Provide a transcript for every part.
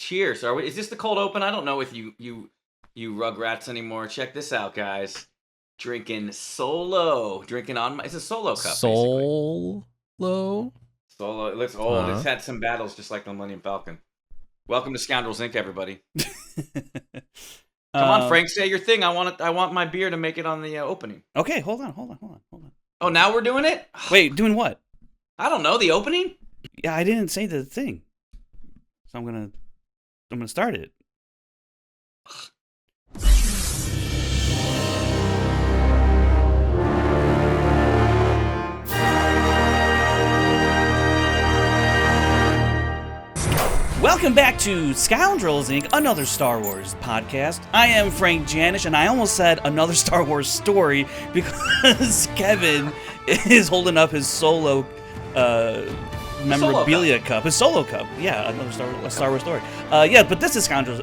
Cheers. Is this the cold open? I don't know if you rugrats anymore. Check this out, guys. Drinking solo. It's a solo cup, Solo? Solo. It looks old. It's had some battles just like the Millennium Falcon. Welcome to Scoundrels Inc., everybody. Come on, Frank, say your thing. I want my beer to make it on the opening. Okay, hold on. Oh, now we're doing it? Wait, doing what? I don't know, the opening? Yeah, I didn't say the thing. So I'm gonna start it. Welcome back to Scoundrels Inc., another Star Wars podcast. I am Frank Janish, and I almost said another Star Wars story because Kevin is holding up his solo memorabilia cup, his solo cup. Yeah, another Star Wars story. But this is Scoundrels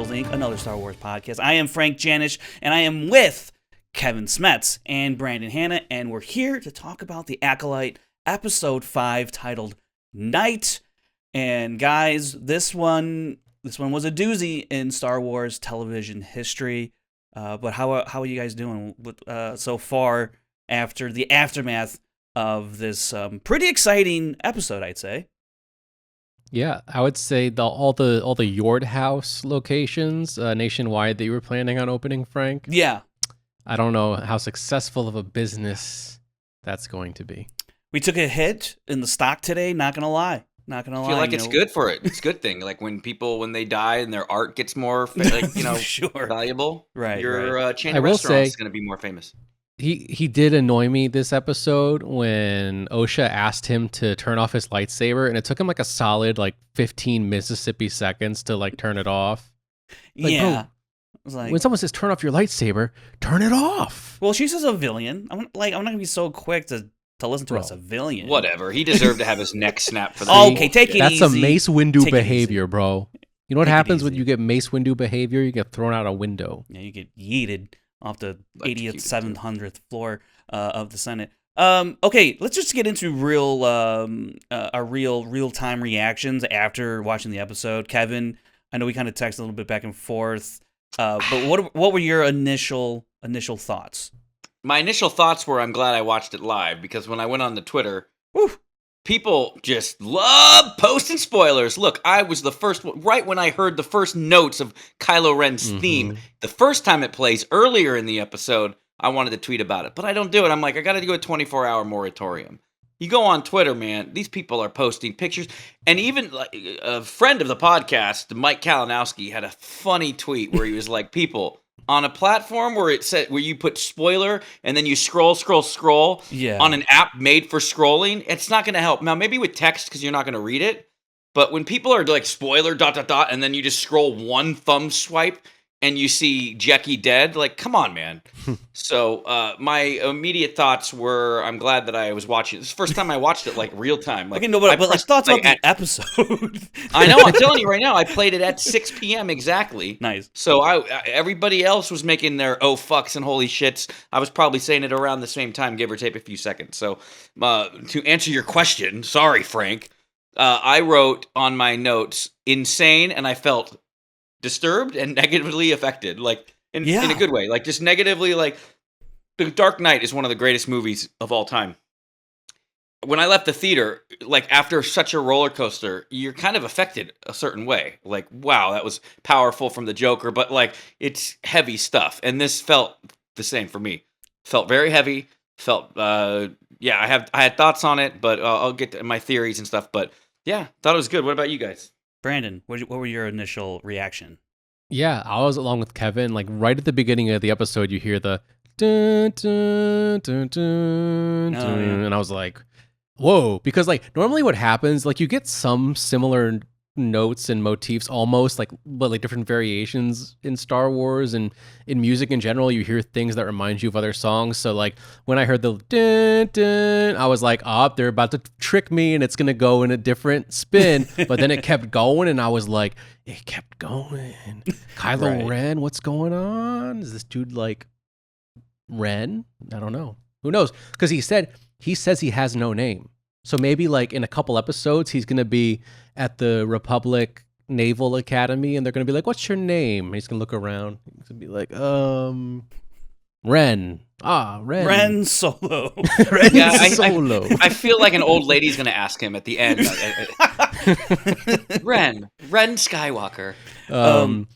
Inc., another Star Wars podcast. I am Frank Janish, and I am with Kevin Smets and Brandon Hanna, and we're here to talk about the ACOLYTE Episode 5 titled Night. And guys, this one was a doozy in Star Wars television history. But how are you guys doing so far after the aftermath of this pretty exciting episode, I'd say? Yeah, I would say all the Yord House locations nationwide that you were planning on opening, Frank. Yeah. I don't know how successful of a business that's going to be. We took a hit in the stock today, not gonna lie. I feel like it's good for it. It's a good thing. Like when they die and their art gets more, sure. valuable. Right. Your chain of restaurants is going to be more famous. He did annoy me this episode when Osha asked him to turn off his lightsaber, and it took him like a solid 15 Mississippi seconds to turn it off. Yeah. Bro, when someone says turn off your lightsaber, turn it off. Well, she's a civilian. I'm not gonna be so quick to listen to a civilian. Whatever. He deserved to have his neck snapped for that. Okay, take it easy. That's some Mace Windu behavior, bro. You know what happens when you get Mace Windu behavior? You get thrown out a window. Yeah, you get yeeted off the 80th, 700th floor of the Senate. Okay, let's just get into our real-time reactions after watching the episode. Kevin, I know we kind of texted a little bit back and forth, but what were your initial thoughts? My initial thoughts were I'm glad I watched it live because when I went on the Twitter, people just love posting spoilers. Look, I was the first one, right when I heard the first notes of Kylo Ren's theme, the first time it plays earlier in the episode, I wanted to tweet about it. But I don't do it. I'm like, I got to do a 24-hour moratorium. You go on Twitter, man, these people are posting pictures. And even a friend of the podcast, Mike Kalinowski, had a funny tweet where he was like, people... on a platform where you put spoiler and then you scroll on an app made for scrolling, it's not going to help. Now, maybe with text because you're not going to read it, but when people are like spoiler ... and then you just scroll one thumb swipe and you see Jecki dead, like, come on, man. So my immediate thoughts were, I'm glad that I was watching. This is the first time I watched it real time. Okay, no, but thoughts about the episode. I know, I'm telling you right now, I played it at 6 p.m. exactly. Nice. So everybody else was making their oh fucks and holy shits. I was probably saying it around the same time, give or take a few seconds. So to answer your question, sorry, Frank, I wrote on my notes, insane, and I felt disturbed and negatively affected, in a good way, just negatively. The Dark Knight is one of the greatest movies of all time. When I left the theater, after such a roller coaster, you're kind of affected a certain way. Wow, that was powerful from the Joker, but it's heavy stuff, and this felt the same for me. Felt very heavy. Felt I had thoughts on it, but I'll get to my theories and stuff. But yeah, thought it was good. What about you guys? Brandon, what were your initial reaction? Yeah, I was along with Kevin. Right at the beginning of the episode, you hear the dun, dun, dun, dun, dun, and I was like, whoa. Because normally what happens, you get some similar notes and motifs almost, but different variations in Star Wars and in music in general. You hear things that remind you of other songs. So when I heard the dun, dun, I was like, they're about to trick me and it's gonna go in a different spin. But then it kept going and I was like, it kept going. Kylo Ren, what's going on? Is this dude Ren? I don't know. Who knows? Because he says he has no name. So maybe in a couple episodes he's gonna be at the Republic naval academy, and they're gonna be like, "What's your name?" And he's gonna look around. He's gonna be like, Ren. Ren. Ren Solo. Ren Yeah, Solo. I feel like an old lady's gonna ask him at the end. Ren Skywalker.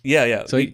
Yeah. So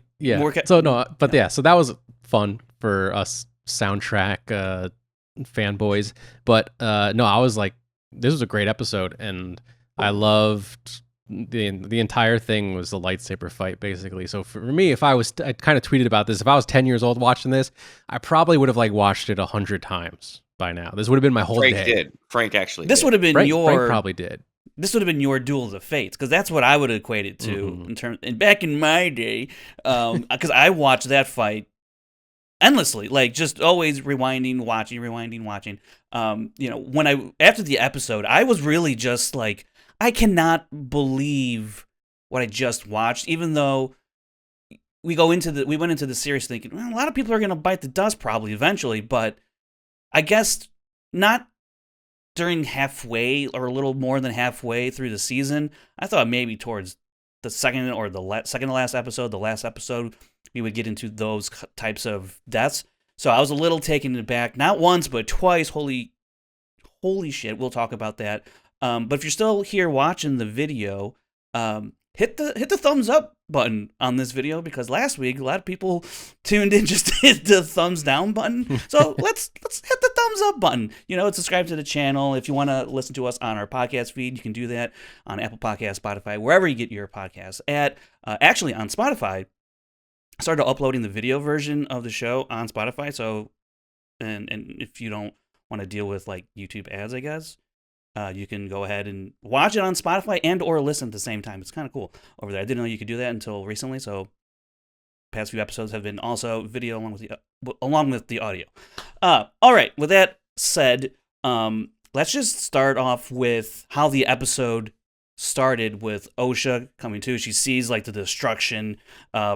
so that was fun for us soundtrack fanboys. But no, I was like, this was a great episode, and I loved the entire thing was the lightsaber fight, basically. So for me, I kind of tweeted about this. If I was 10 years old watching this, I probably would have like watched it 100 times by now. This would have been my whole day. Frank actually. This would have been Frank probably did. This would have been your Duel of the Fates, because that's what I would equate it to in terms. And back in my day, because I watched that fight endlessly, like just always rewinding, watching. After the episode, I was really just like, I cannot believe what I just watched. Even though we went into the series thinking, well, a lot of people are going to bite the dust probably eventually, but I guess not during halfway or a little more than halfway through the season. I thought maybe towards the second or second to last episode, the last episode, we would get into those types of deaths. So I was a little taken aback, not once but twice. Holy shit! We'll talk about that. But if you're still here watching the video, hit the thumbs up button on this video, because last week a lot of people tuned in just to hit the thumbs down button. So let's hit the thumbs up button. Subscribe to the channel. If you want to listen to us on our podcast feed, you can do that on Apple Podcasts, Spotify, wherever you get your podcasts at. Actually, on Spotify, I started uploading the video version of the show on Spotify. So, and if you don't want to deal with like YouTube ads, I guess, you can go ahead and watch it on Spotify and or listen at the same time. It's kind of cool over there. I didn't know you could do that until recently. So, past few episodes have been also video along with the audio. All right. With that said, let's just start off with how the episode started with Osha coming to. She sees like the destruction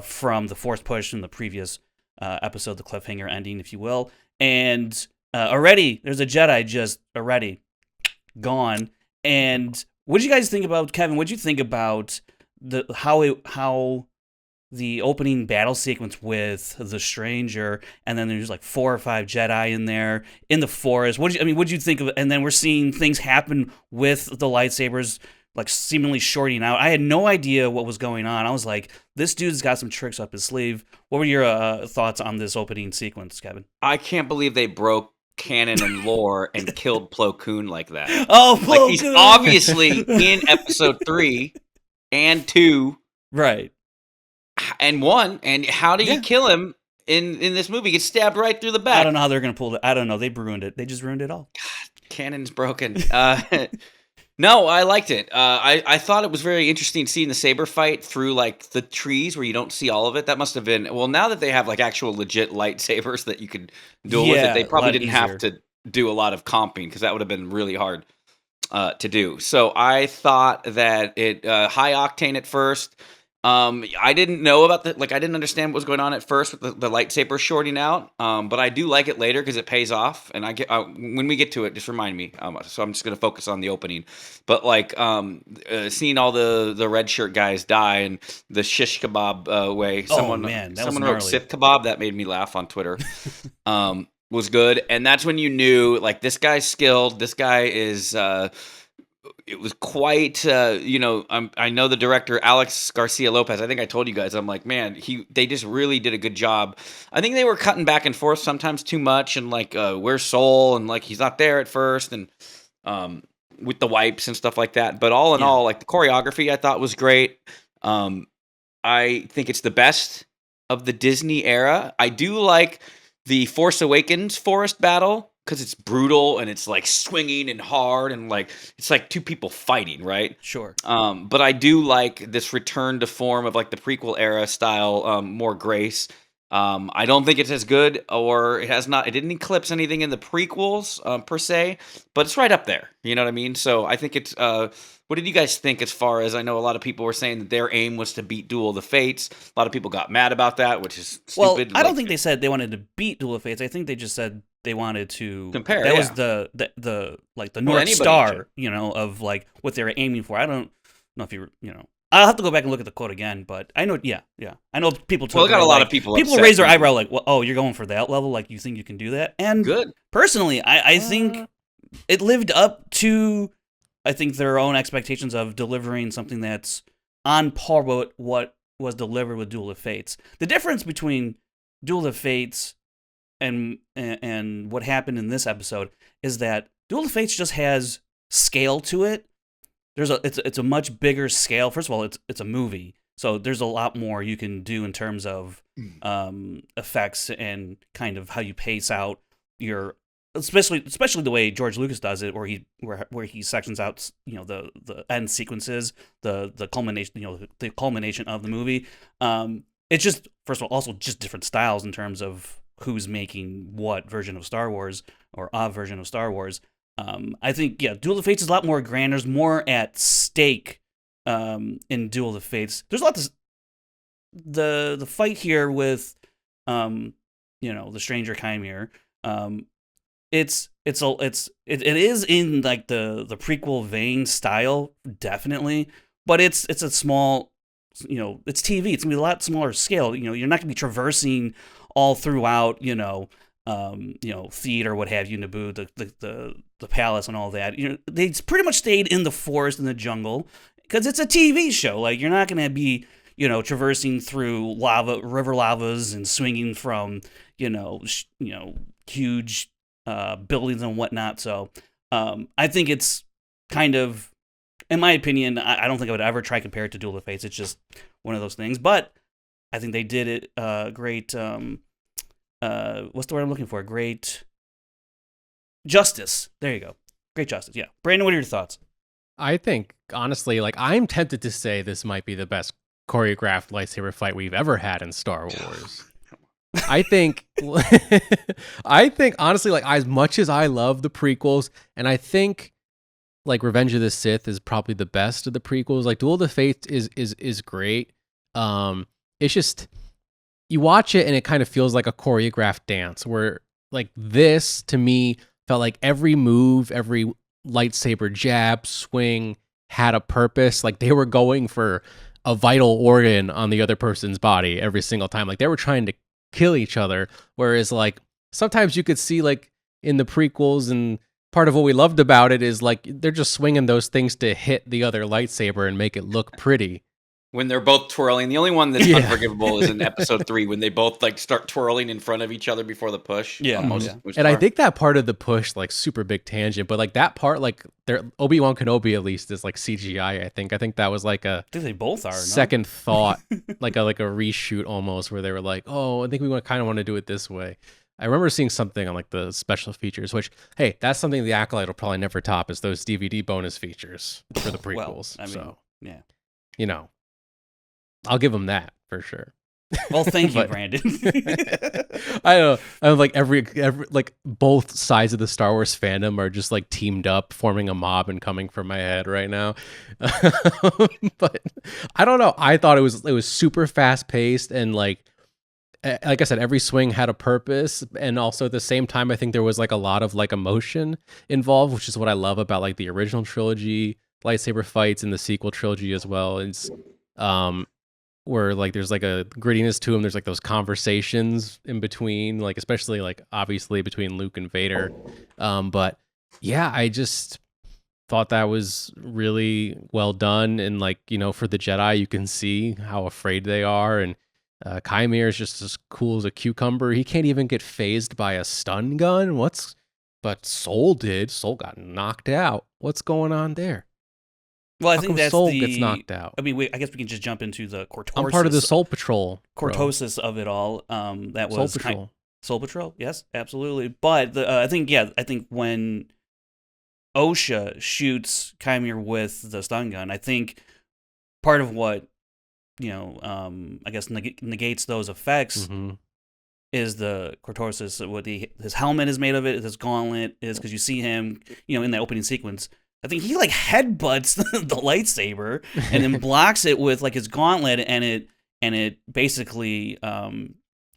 from the Force push in the previous episode, the cliffhanger ending, if you will, and already there's a Jedi just already gone. And what did you guys think about, Kevin? What did you think about how the opening battle sequence with the stranger, and then there's like 4 or 5 Jedi in there in the forest? What did you think of it? And then we're seeing things happen with the lightsabers, like seemingly shorting out. I had no idea what was going on. I was like, this dude's got some tricks up his sleeve. What were your thoughts on this opening sequence, Kevin? I can't believe they broke canon and lore and killed Plo Koon like that. Oh, Plo Koon! Like, he's obviously in episode 3 and 2. Right. And 1. And how do you kill him in this movie? He gets stabbed right through the back. I don't know how they're going to pull it. I don't know. They ruined it. They just ruined it all. God, canon's broken. No, I liked it. I thought it was very interesting seeing the saber fight through like the trees where you don't see all of it. That must have been, well, now that they have like actual legit lightsabers that you could duel with it, they probably didn't have to do a lot of comping, because that would have been really hard to do. So I thought that it high octane at first. I didn't know about I didn't understand what was going on at first with the lightsaber shorting out. But I do like it later because it pays off. And when we get to it, just remind me. So I'm just going to focus on the opening. But seeing all the red shirt guys die and the shish kebab way. Someone wrote sip kebab. That made me laugh on Twitter. Was good. And that's when you knew, like, this guy's skilled. This guy is... it was quite, I know the director, Alex Garcia Lopez. I think I told you guys, I'm like, man, they just really did a good job. I think they were cutting back and forth sometimes too much, and like, where's Soul? And like, he's not there at first, and with the wipes and stuff like that. But all in all, like, the choreography I thought was great. I think it's the best of the Disney era. I do like the Force Awakens forest battle, because it's brutal and it's like swinging and hard and like it's like 2 people fighting, right? Sure. But I do like this return to form of like the prequel era style, more grace. I don't think it's as good, or it didn't eclipse anything in the prequels per se, but it's right up there. You know what I mean? So I think it's. What did you guys think? As far as I know, a lot of people were saying that their aim was to beat Duel of the Fates. A lot of people got mad about that, which is stupid. Well, I don't think they said they wanted to beat Duel of Fates. I think they just said they wanted to compare. That was the North Star, of like what they were aiming for. I don't know if I'll have to go back and look at the quote again, but I know, yeah. I know people. Well, I got a lot of people. People raise their eyebrow like, well, "Oh, you're going for that level? Like, you think you can do that?" And good. Personally, I think it lived up to, I think, their own expectations of delivering something that's on par with what was delivered with Duel of Fates. The difference between Duel of Fates and what happened in this episode is that Duel of Fates just has scale to it. It's a much bigger scale. First of all, it's a movie, so there's a lot more you can do in terms of effects and kind of how you pace out your, especially the way George Lucas does it, where he sections out the end sequences, the culmination the culmination of the movie. It's just, first of all, also just different styles in terms of who's making what version of Star Wars or a version of Star Wars. I think, Duel of Fates is a lot more grand. There's more at stake in Duel of Fates. There's a lot of the fight here with the stranger Qimir. It is in like the prequel vein style, definitely, but it's a small, it's TV. It's gonna be a lot smaller scale. You're not gonna be traversing all throughout, theater, what have you, Naboo, the palace and all that. They pretty much stayed in the forest and the jungle because it's a TV show. Like, you're not gonna be, traversing through river lavas and swinging from, huge buildings and whatnot. So I think it's kind of, in my opinion, I don't think I would ever try to compare it to Duel of Fates. It's just one of those things. But I think they did it great. What's the word I'm looking for? Great justice. There you go. Great justice. Yeah. Brandon, what are your thoughts? I think, honestly, like, I'm tempted to say this might be the best choreographed lightsaber fight we've ever had in Star Wars. I think honestly, like, as much as I love the prequels, and I think like Revenge of the Sith is probably the best of the prequels, like Duel of the Fates is great. It's just, you watch it and it kind of feels like a choreographed dance, where like this to me felt like every move, every lightsaber jab, swing had a purpose. Like, they were going for a vital organ on the other person's body every single time. Like, they were trying to kill each other, whereas like sometimes you could see, like, in the prequels, and part of what we loved about it is like they're just swinging those things to hit the other lightsaber and make it look pretty when they're both twirling. The only one that's unforgivable is in episode 3 when they both like start twirling in front of each other before the push. I think that part of the push, like, super big tangent, but like that part, like, their Obi-Wan Kenobi at least is like CGI. I think that was like a, I think they both are second thought, like a reshoot almost, where they were like, oh, I think we kind of want to do it this way. I remember seeing something on like the special features, which, hey, that's something the ACOLYTE will probably never top, is those DVD bonus features for the prequels. I'll give them that for sure. Well, thank you, Brandon. I don't know. I'm like every like both sides of the Star Wars fandom are just like teamed up, forming a mob and coming for my head right now. But I don't know. I thought it was super fast paced, and like I said, every swing had a purpose, and also at the same time, I think there was like a lot of like emotion involved, which is what I love about like the original trilogy lightsaber fights and the sequel trilogy as well. It's where like there's like a grittiness to them. There's like those conversations in between, like especially like obviously between Luke and Vader. But yeah, I just thought that was really well done, and like, for the Jedi, you can see how afraid they are, and Qimir is just as cool as a cucumber. He can't even get phased by a stun gun. But Soul did. Soul got knocked out. What's going on there? Well, I think that's Soul gets knocked out. I mean, I guess we can just jump into the Cortosis. I'm part of the Soul Patrol. Cortosis of it all. That was Soul Patrol. Soul Patrol. Yes, absolutely. But I think when Osha shoots Qimir with the stun gun, I think part of what I guess negates those effects is the Cortosis. What his helmet is made of it, his gauntlet is, because you see him, in that opening sequence. I think he like headbutts the lightsaber and then blocks it with like his gauntlet, and it basically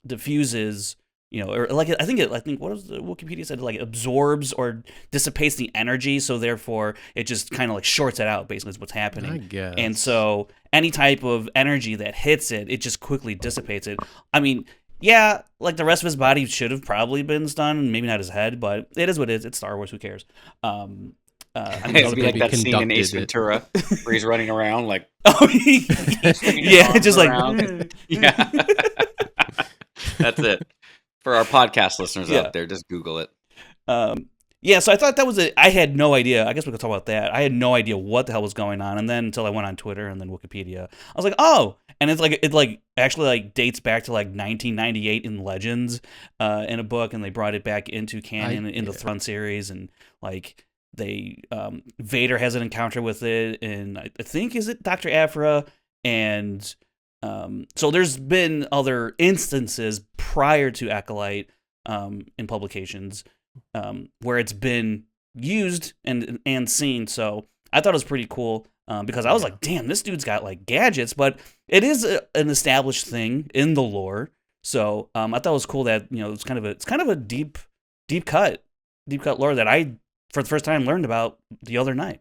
diffuses or like I think what was the Wikipedia said, like absorbs or dissipates the energy, so therefore it just kind of like shorts it out. Basically, is what's happening. I guess. And so any type of energy that hits it, it just quickly dissipates it. I mean, yeah, like the rest of his body should have probably been stunned, maybe not his head, but it is what it is. It's Star Wars. Who cares? I mean, It'd be like that scene in conducted Ace Ventura where he's running around like, oh yeah, just like yeah. That's it. For our podcast listeners out there, just Google it. Yeah, so I thought that was I had no idea. I guess we could talk about that. I had no idea what the hell was going on, and then until I went on Twitter and then Wikipedia, I was like, oh, and it actually like dates back to like 1998 in Legends, in a book, and they brought it back into canon in the Throne series, and like they Vader has an encounter with it, and I think is it Dr. Aphra, and so there's been other instances prior to ACOLYTE in publications where it's been used and seen. So I thought it was pretty cool because I was like, damn, this dude's got like gadgets, but it is an established thing in the lore. So I thought it was cool that it's kind of a deep cut lore that I for the first time learned about the other night.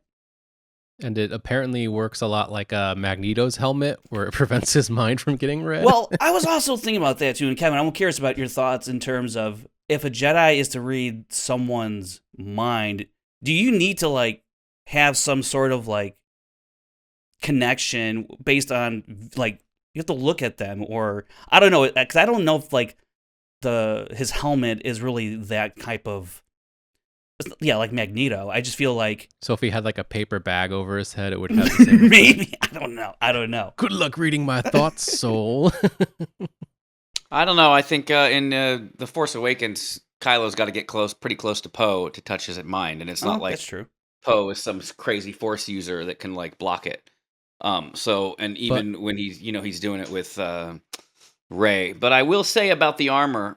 And it apparently works a lot like Magneto's helmet, where it prevents his mind from getting red. Well, I was also thinking about that too. And Kevin, I'm curious about your thoughts in terms of if a Jedi is to read someone's mind, do you need to like have some sort of like connection based on like you have to look at them, or I don't know, because I don't know if like his helmet is really that type of. Yeah, like Magneto. I just feel like so if he had like a paper bag over his head, it would have the same maybe. I don't know. Good luck reading my thoughts, soul. I don't know. I think in The Force Awakens, Kylo's got to get pretty close to Poe to touch his mind, and it's not like that's true. Poe is some crazy Force user that can like block it. So and even when he's doing it with Rey. But I will say about the armor.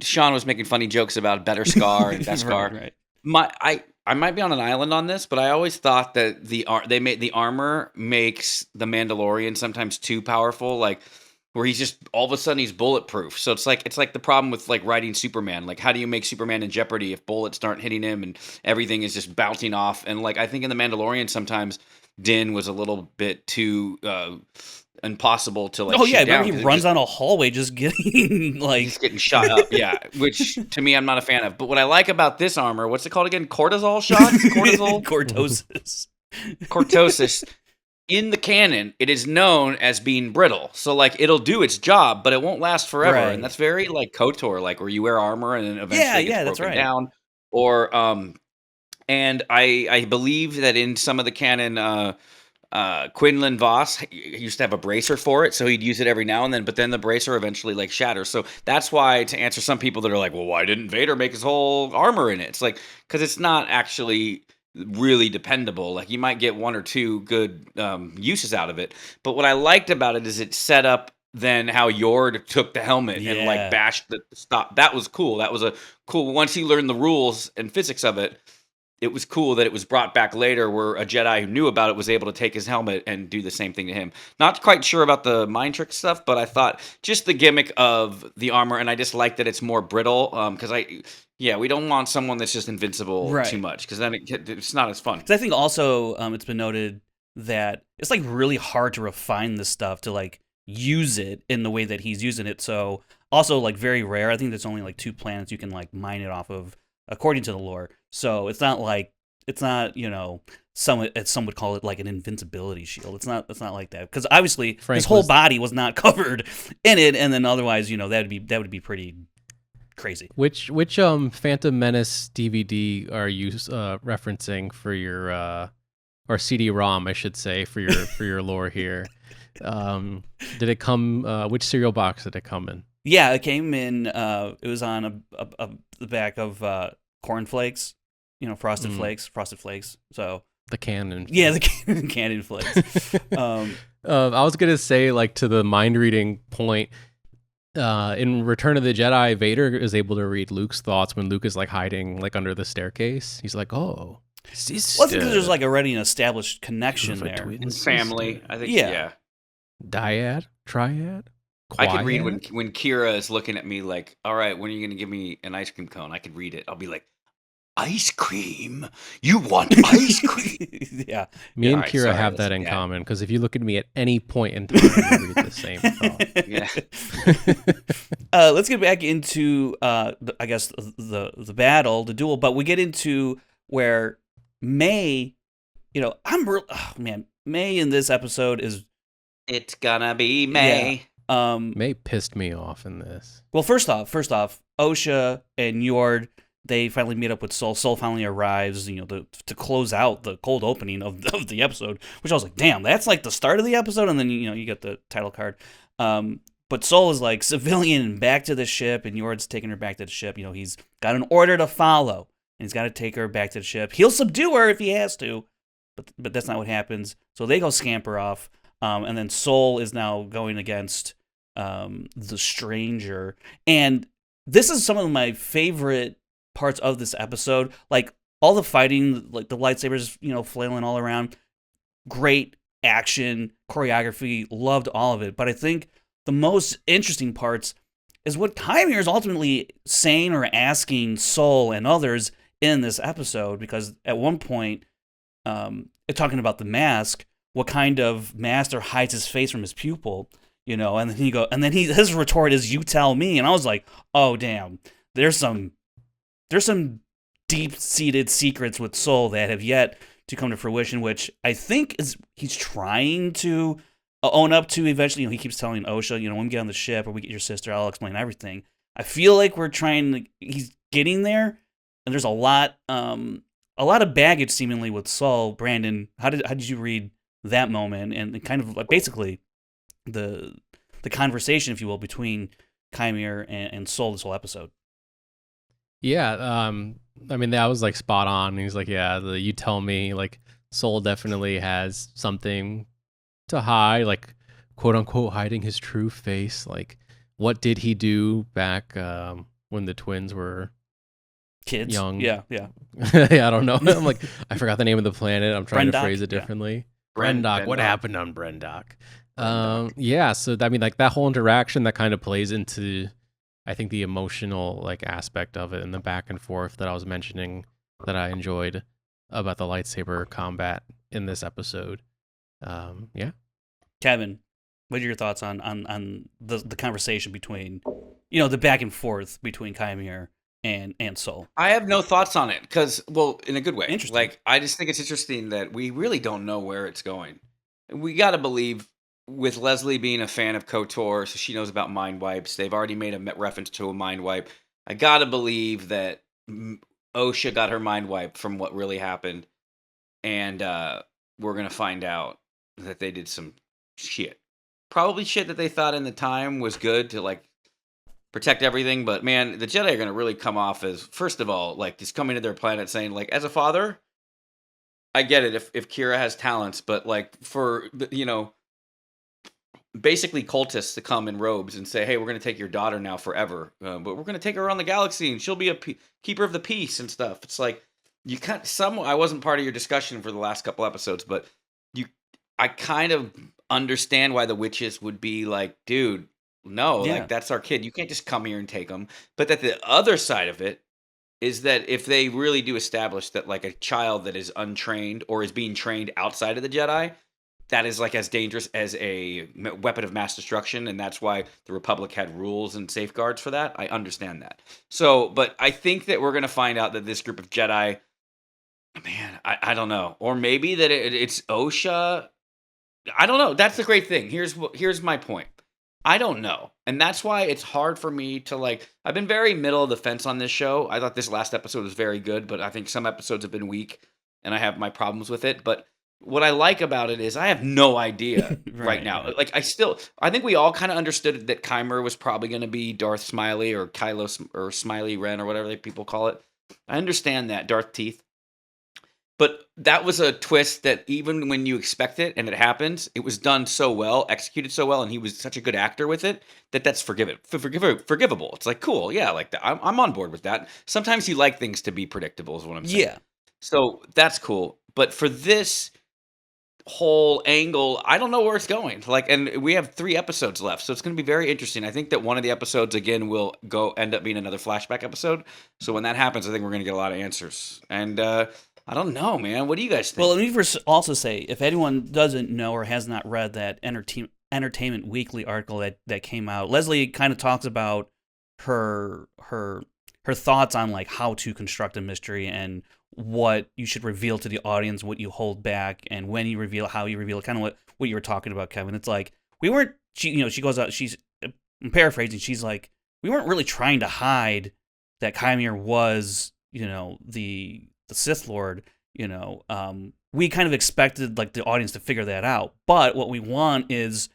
Sean was making funny jokes about Better Scar and Beskar. Right. I might be on an island on this, but I always thought that the armor makes the Mandalorian sometimes too powerful, like where he's just all of a sudden he's bulletproof. So it's like the problem with like writing Superman. Like how do you make Superman in jeopardy if bullets aren't hitting him and everything is just bouncing off? And like I think in the Mandalorian sometimes Din was a little bit too impossible to like. Oh yeah, down, he runs down a hallway just getting like he's getting shot up. Yeah, which to me I'm not a fan of. But what I like about this armor, what's it called again? Cortisol shots? Cortosis. Cortosis. In the canon, it is known as being brittle. So like it'll do its job, but it won't last forever. Right. And that's very like KOTOR, like where you wear armor and then eventually gets broken down. Or and I believe that in some of the canon Quinlan Voss used to have a bracer for it, so he'd use it every now and then, but then the bracer eventually like shatters. So that's why, to answer some people that are like, well, why didn't Vader make his whole armor in it? It's like, because it's not actually really dependable. Like you might get one or two good uses out of it. But what I liked about it is it set up then how Yord took the helmet and like bashed the stop. That was cool. That was a cool, once he learned the rules and physics of it, it was cool that it was brought back later where a Jedi who knew about it was able to take his helmet and do the same thing to him. Not quite sure about the mind trick stuff, but I thought just the gimmick of the armor, and I just like that it's more brittle, because we don't want someone that's just invincible too much, because then it's not as fun. I think also it's been noted that it's like really hard to refine this stuff to like use it in the way that he's using it. So also like very rare. I think there's only like 2 planets you can like mine it off of, according to the lore. So it's not some would call it like an invincibility shield. It's not like that, because obviously his whole body was not covered in it, and then otherwise that would be pretty crazy. Which Phantom Menace DVD are you referencing for your or CD-ROM, I should say, for your lore here? Did it come? Which cereal box did it come in? Yeah, it came in. It was on the back of cornflakes, frosted flakes. So the canon. Yeah, the canon flakes. I was gonna say, like, to the mind reading point. In Return of the Jedi, Vader is able to read Luke's thoughts when Luke is like hiding like under the staircase. He's like, "Oh, sister." Well, I think there's like already an established connection there. Family, I think. Yeah. Dyad, triad. I could read quiet. when Kira is looking at me like, all right, when are you going to give me an ice cream cone? I could read it. I'll be like, ice cream? You want ice cream? Yeah. Me All and right, Kira sorry, have that listen, in yeah. common because if you look at me at any point in time, you read the same thought. Yeah. Let's get back into I guess the battle, the duel, but we get into where Mae, oh man, Mae in this episode is It's gonna be May. May pissed me off in this. Well, first off, Osha and Yord, they finally meet up with Soul. Soul finally arrives, to close out the cold opening of the episode, which I was like, damn, that's like the start of the episode, and then you get the title card. But Soul is like civilian back to the ship, and Yord's taking her back to the ship. He's got an order to follow, and he's got to take her back to the ship. He'll subdue her if he has to, but that's not what happens. So they go scamper off, and then Soul is now going against the stranger, and this is some of my favorite parts of this episode. Like all the fighting, like the lightsabers, flailing all around. Great action, choreography, loved all of it. But I think the most interesting parts is what Qimir is ultimately saying or asking Soul and others in this episode. Because at one point, talking about the mask, what kind of master hides his face from his pupil? And then his retort is, "You tell me." And I was like, "Oh damn, there's some deep-seated secrets with Soul that have yet to come to fruition." Which I think is he's trying to own up to eventually. He keeps telling Osha, "When we get on the ship or we get your sister, I'll explain everything." I feel like he's getting there, and there's a lot of baggage seemingly with Soul. Brandon, how did you read that moment and kind of like basically the conversation, if you will, between Qimir and Soul this whole episode? Yeah, I mean that was like spot on. He's like, yeah, you tell me. Like Soul definitely has something to hide, like quote unquote hiding his true face. Like what did he do back when the twins were Kids, young? yeah. Yeah, I don't know. I'm like, I forgot the name of the planet. I'm trying to Brendock? phrase it Yeah. differently. Brendock. What happened on Brendock? Brendock. Yeah, so I mean, like that whole interaction that kind of plays into, I think, the emotional like aspect of it and the back and forth that I was mentioning that I enjoyed about the lightsaber combat in this episode. Yeah. Kevin, what are your thoughts on the conversation between, the back and forth between Qimir and Soul? I have no thoughts on it because, well, in a good way. Interesting. Like, I just think it's interesting that we really don't know where it's going. We got to believe, with Leslie being a fan of KOTOR, so she knows about mind wipes. They've already made a reference to a mind wipe. I got to believe that Osha got her mind wiped from what really happened. And we're going to find out that they did some shit. Probably shit that they thought in the time was good to, like, protect everything. But, man, the Jedi are going to really come off as, first of all, like, just coming to their planet saying, like, as a father, I get it if Kira has talents. But, like, for, basically cultists to come in robes and say, hey, we're going to take your daughter now forever. But we're going to take her around the galaxy and she'll be a keeper of the peace and stuff. It's like, you can't, I wasn't part of your discussion for the last couple episodes, but I kind of understand why the witches would be like, dude, no, like that's our kid. You can't just come here and take him. But that the other side of it is that if they really do establish that like a child that is untrained or is being trained outside of the Jedi, that is like as dangerous as a weapon of mass destruction, and that's why the Republic had rules and safeguards for that. I understand that. So, but I think that we're going to find out that this group of Jedi, man, I don't know. Or maybe that it's Osha. I don't know. That's the great thing. Here's my point. I don't know. And that's why it's hard for me to like, I've been very middle of the fence on this show. I thought this last episode was very good, but I think some episodes have been weak and I have my problems with it. But what I like about it is I have no idea right now. Like I think we all kind of understood that Qimir was probably going to be Darth Smiley or Kylo or Smiley Ren or whatever people call it. I understand that, Darth Teeth. But that was a twist that even when you expect it and it happens, it was done so well, executed so well, and he was such a good actor with it that's forgivable. It's like, cool, yeah, like that. I'm on board with that. Sometimes you like things to be predictable is what I'm saying. Yeah. So that's cool. But for this, whole angle, I don't know where it's going. Like, and we have 3 episodes left, so it's going to be very interesting. I think that one of the episodes again will end up being another flashback episode. So when that happens, I think we're going to get a lot of answers. And I don't know, man. What do you guys think? Well, let me also say, if anyone doesn't know or has not read that Entertainment Weekly article that came out, Leslie kind of talks about her thoughts on like how to construct a mystery and what you should reveal to the audience, what you hold back, and when you reveal, how you reveal, kind of what you were talking about, Kevin. It's like she goes out, I'm paraphrasing, she's like, we weren't really trying to hide that Qimir was, the Sith Lord, we kind of expected like the audience to figure that out. But what we want is,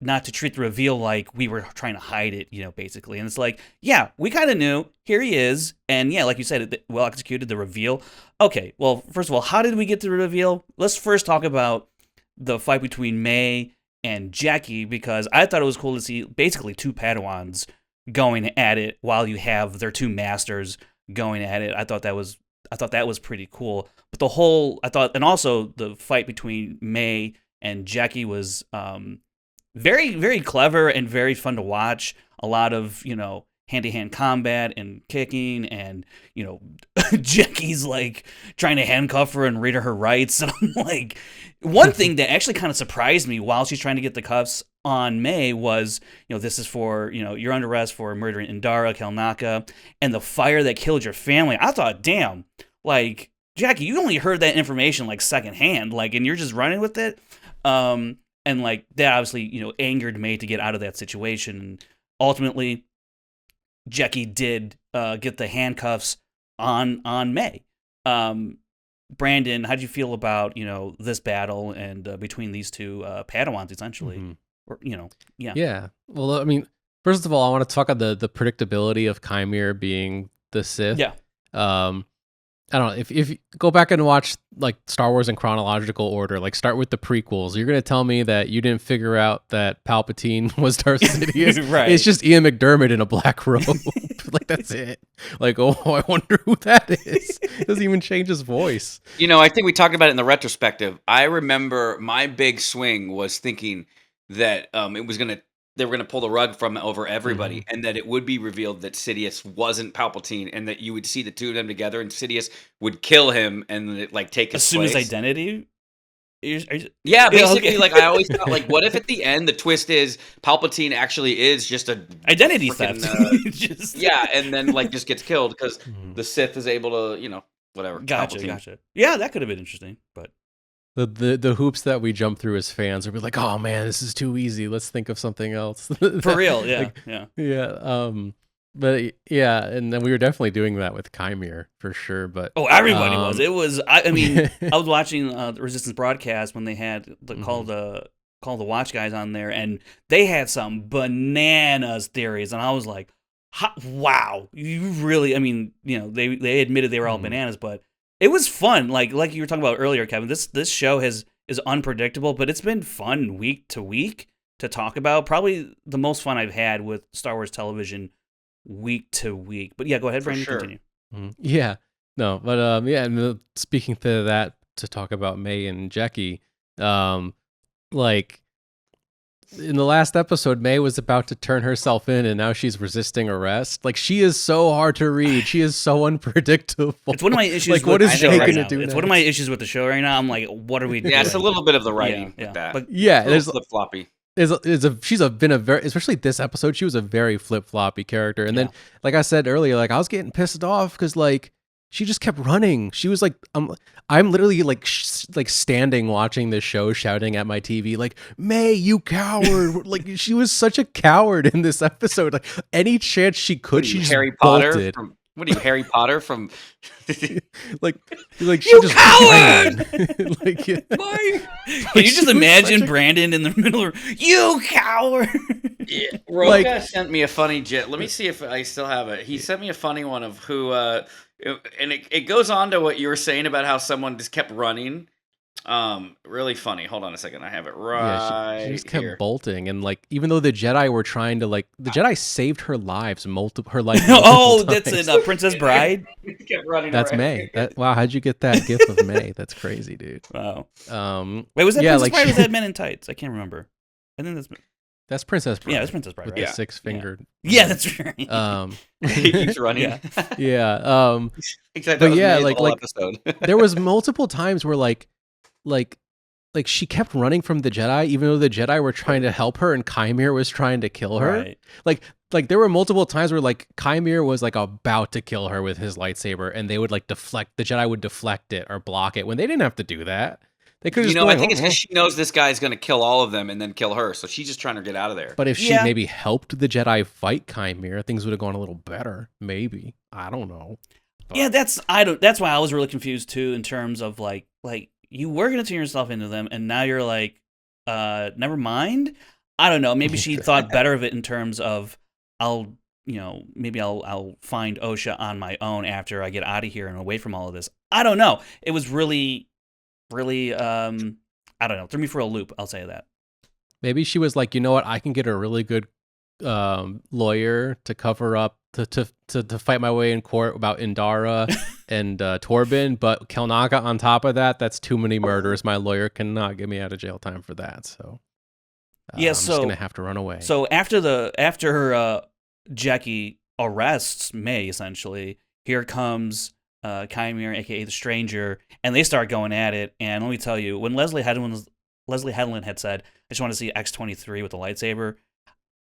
not to treat the reveal like we were trying to hide it, basically. And it's like, yeah, we kind of knew. Here he is. And yeah, like you said, well executed, the reveal. Okay, well, first of all, how did we get to the reveal? Let's first talk about the fight between Mae and Jackie, because I thought it was cool to see basically 2 Padawans going at it while you have their 2 masters going at it. I thought that was pretty cool. But and also the fight between Mae and Jackie was very, very clever and very fun to watch. A lot of, hand-to-hand combat and kicking, and, Jackie's like trying to handcuff her and read her rights. And I'm like, one thing that actually kind of surprised me while she's trying to get the cuffs on Mae was, this is for, you're under arrest for murdering Indara, Kelnaka, and the fire that killed your family. I thought, damn, like, Jackie, you only heard that information like secondhand, like, and you're just running with it. And like that obviously, angered Mae to get out of that situation. And ultimately, Jackie did get the handcuffs on Mae. Brandon, how did you feel about this battle and between these 2 Padawans essentially? Mm-hmm. Or yeah. Yeah. Well, I mean, first of all, I want to talk about the predictability of Qimir being the Sith. Yeah. I don't know, if you go back and watch like Star Wars in chronological order, like start with the prequels, you're going to tell me that you didn't figure out that Palpatine was Darth Sidious. Right. It's just Ian McDermott in a black robe. Like, that's it. Like, oh, I wonder who that is. Doesn't even change his voice. I think we talked about it in the retrospective. I remember my big swing was thinking that they were gonna pull the rug from over everybody, and that it would be revealed that Sidious wasn't Palpatine, and that you would see the 2 of them together, and Sidious would kill him and like take his assume place. his identity. Yeah, basically, okay. like I always thought, like, what if at the end the twist is Palpatine actually is just a identity theft? Yeah, and then like just gets killed because the Sith is able to, whatever. Gotcha. Yeah, that could have been interesting, but. The hoops that we jump through as fans would be like, oh man, this is too easy. Let's think of something else. For real, yeah, like, yeah. But yeah, and then we were definitely doing that with Qimir for sure. But everybody was. It was. I mean, I was watching the Resistance broadcast when they had call the Watch guys on there, and they had some bananas theories, and I was like, wow, you really? I mean, they admitted they were all bananas, but. It was fun, like you were talking about earlier, Kevin. This show is unpredictable, but it's been fun week to week to talk about. Probably the most fun I've had with Star Wars television week to week. But yeah, go ahead, Brandon, continue. Yeah, no, but and speaking to that, to talk about Mae and Jackie, like in the last episode, Mae was about to turn herself in, and now she's resisting arrest. Like, she is so hard to read. She is so unpredictable. It's one of my issues. Like, what is Jake going to do? It's one of my issues with the show right now. I'm like, what are we doing? Yeah, it's a little bit of the writing with that. But yeah, there's flip floppy. She's been a very, especially this episode, she was a very flip floppy character. And then, like I said earlier, like I was getting pissed off because like she just kept running. She was like, I'm literally like standing watching this show, shouting at my TV, like, Mae, you coward! Like, she was such a coward in this episode. Like, any chance she could, she just Harry Potter bolted. What are you, Harry Potter from? like she you just coward! Like, Can you just imagine Brandon in the middle of you coward? Yeah. Roka sent me a funny jet. Let me see if I still have it. He sent me a funny one of who, and it goes on to what you were saying about how someone just kept running. Really funny. Hold on a second. I have it Yeah, she right just kept here. bolting, and like even though the Jedi were trying to the Jedi saved her lives multiple Oh, that's times. in Princess Bride. Kept running That's away. May. Wow, how'd you get that gif of May? That's crazy, dude. Wow. Wait, was that yeah, Princess Bride? Or was she- that Men in Tights? I can't remember. I think that's Princess Bride. yeah, that's Princess Bride, with right? the 6-fingered. Yeah, that's right. He keeps running. Yeah. Yeah. Except But that was yeah, May's like- whole like- episode. There was multiple times where like she kept running from the Jedi, even though the Jedi were trying to help her, and Qimir was trying to kill her. Right. Like there were multiple times where like Qimir was like about to kill her with his lightsaber, and they would like deflect. The Jedi would deflect it or block it when they didn't have to do that. They could just. I think it's because she knows this guy's going to kill all of them and then kill her, so she's just trying to get out of there. But if she Yeah. maybe helped the Jedi fight Qimir, things would have gone a little better. Maybe, I don't know. Yeah, that's why I was really confused too in terms of like you were gonna turn yourself into them and now you're like, never mind. I don't know. Maybe she thought better of it in terms of I'll find Osha on my own after I get out of here and away from all of this. I don't know. It was really, really I don't know. Threw me for a loop. I'll say that. Maybe she was like, you know what? I can get a really good lawyer to cover up to fight my way in court about Indara and Torben, but Kelnaga on top of that, that's too many murders. My lawyer cannot get me out of jail time for that. So Yeah, I'm just gonna have to run away. So after Jackie arrests May, essentially, here comes Qimir, aka the Stranger, and they start going at it. And let me tell you, when Leslie Hedlund had said, "I just want to see X-23 with the lightsaber,"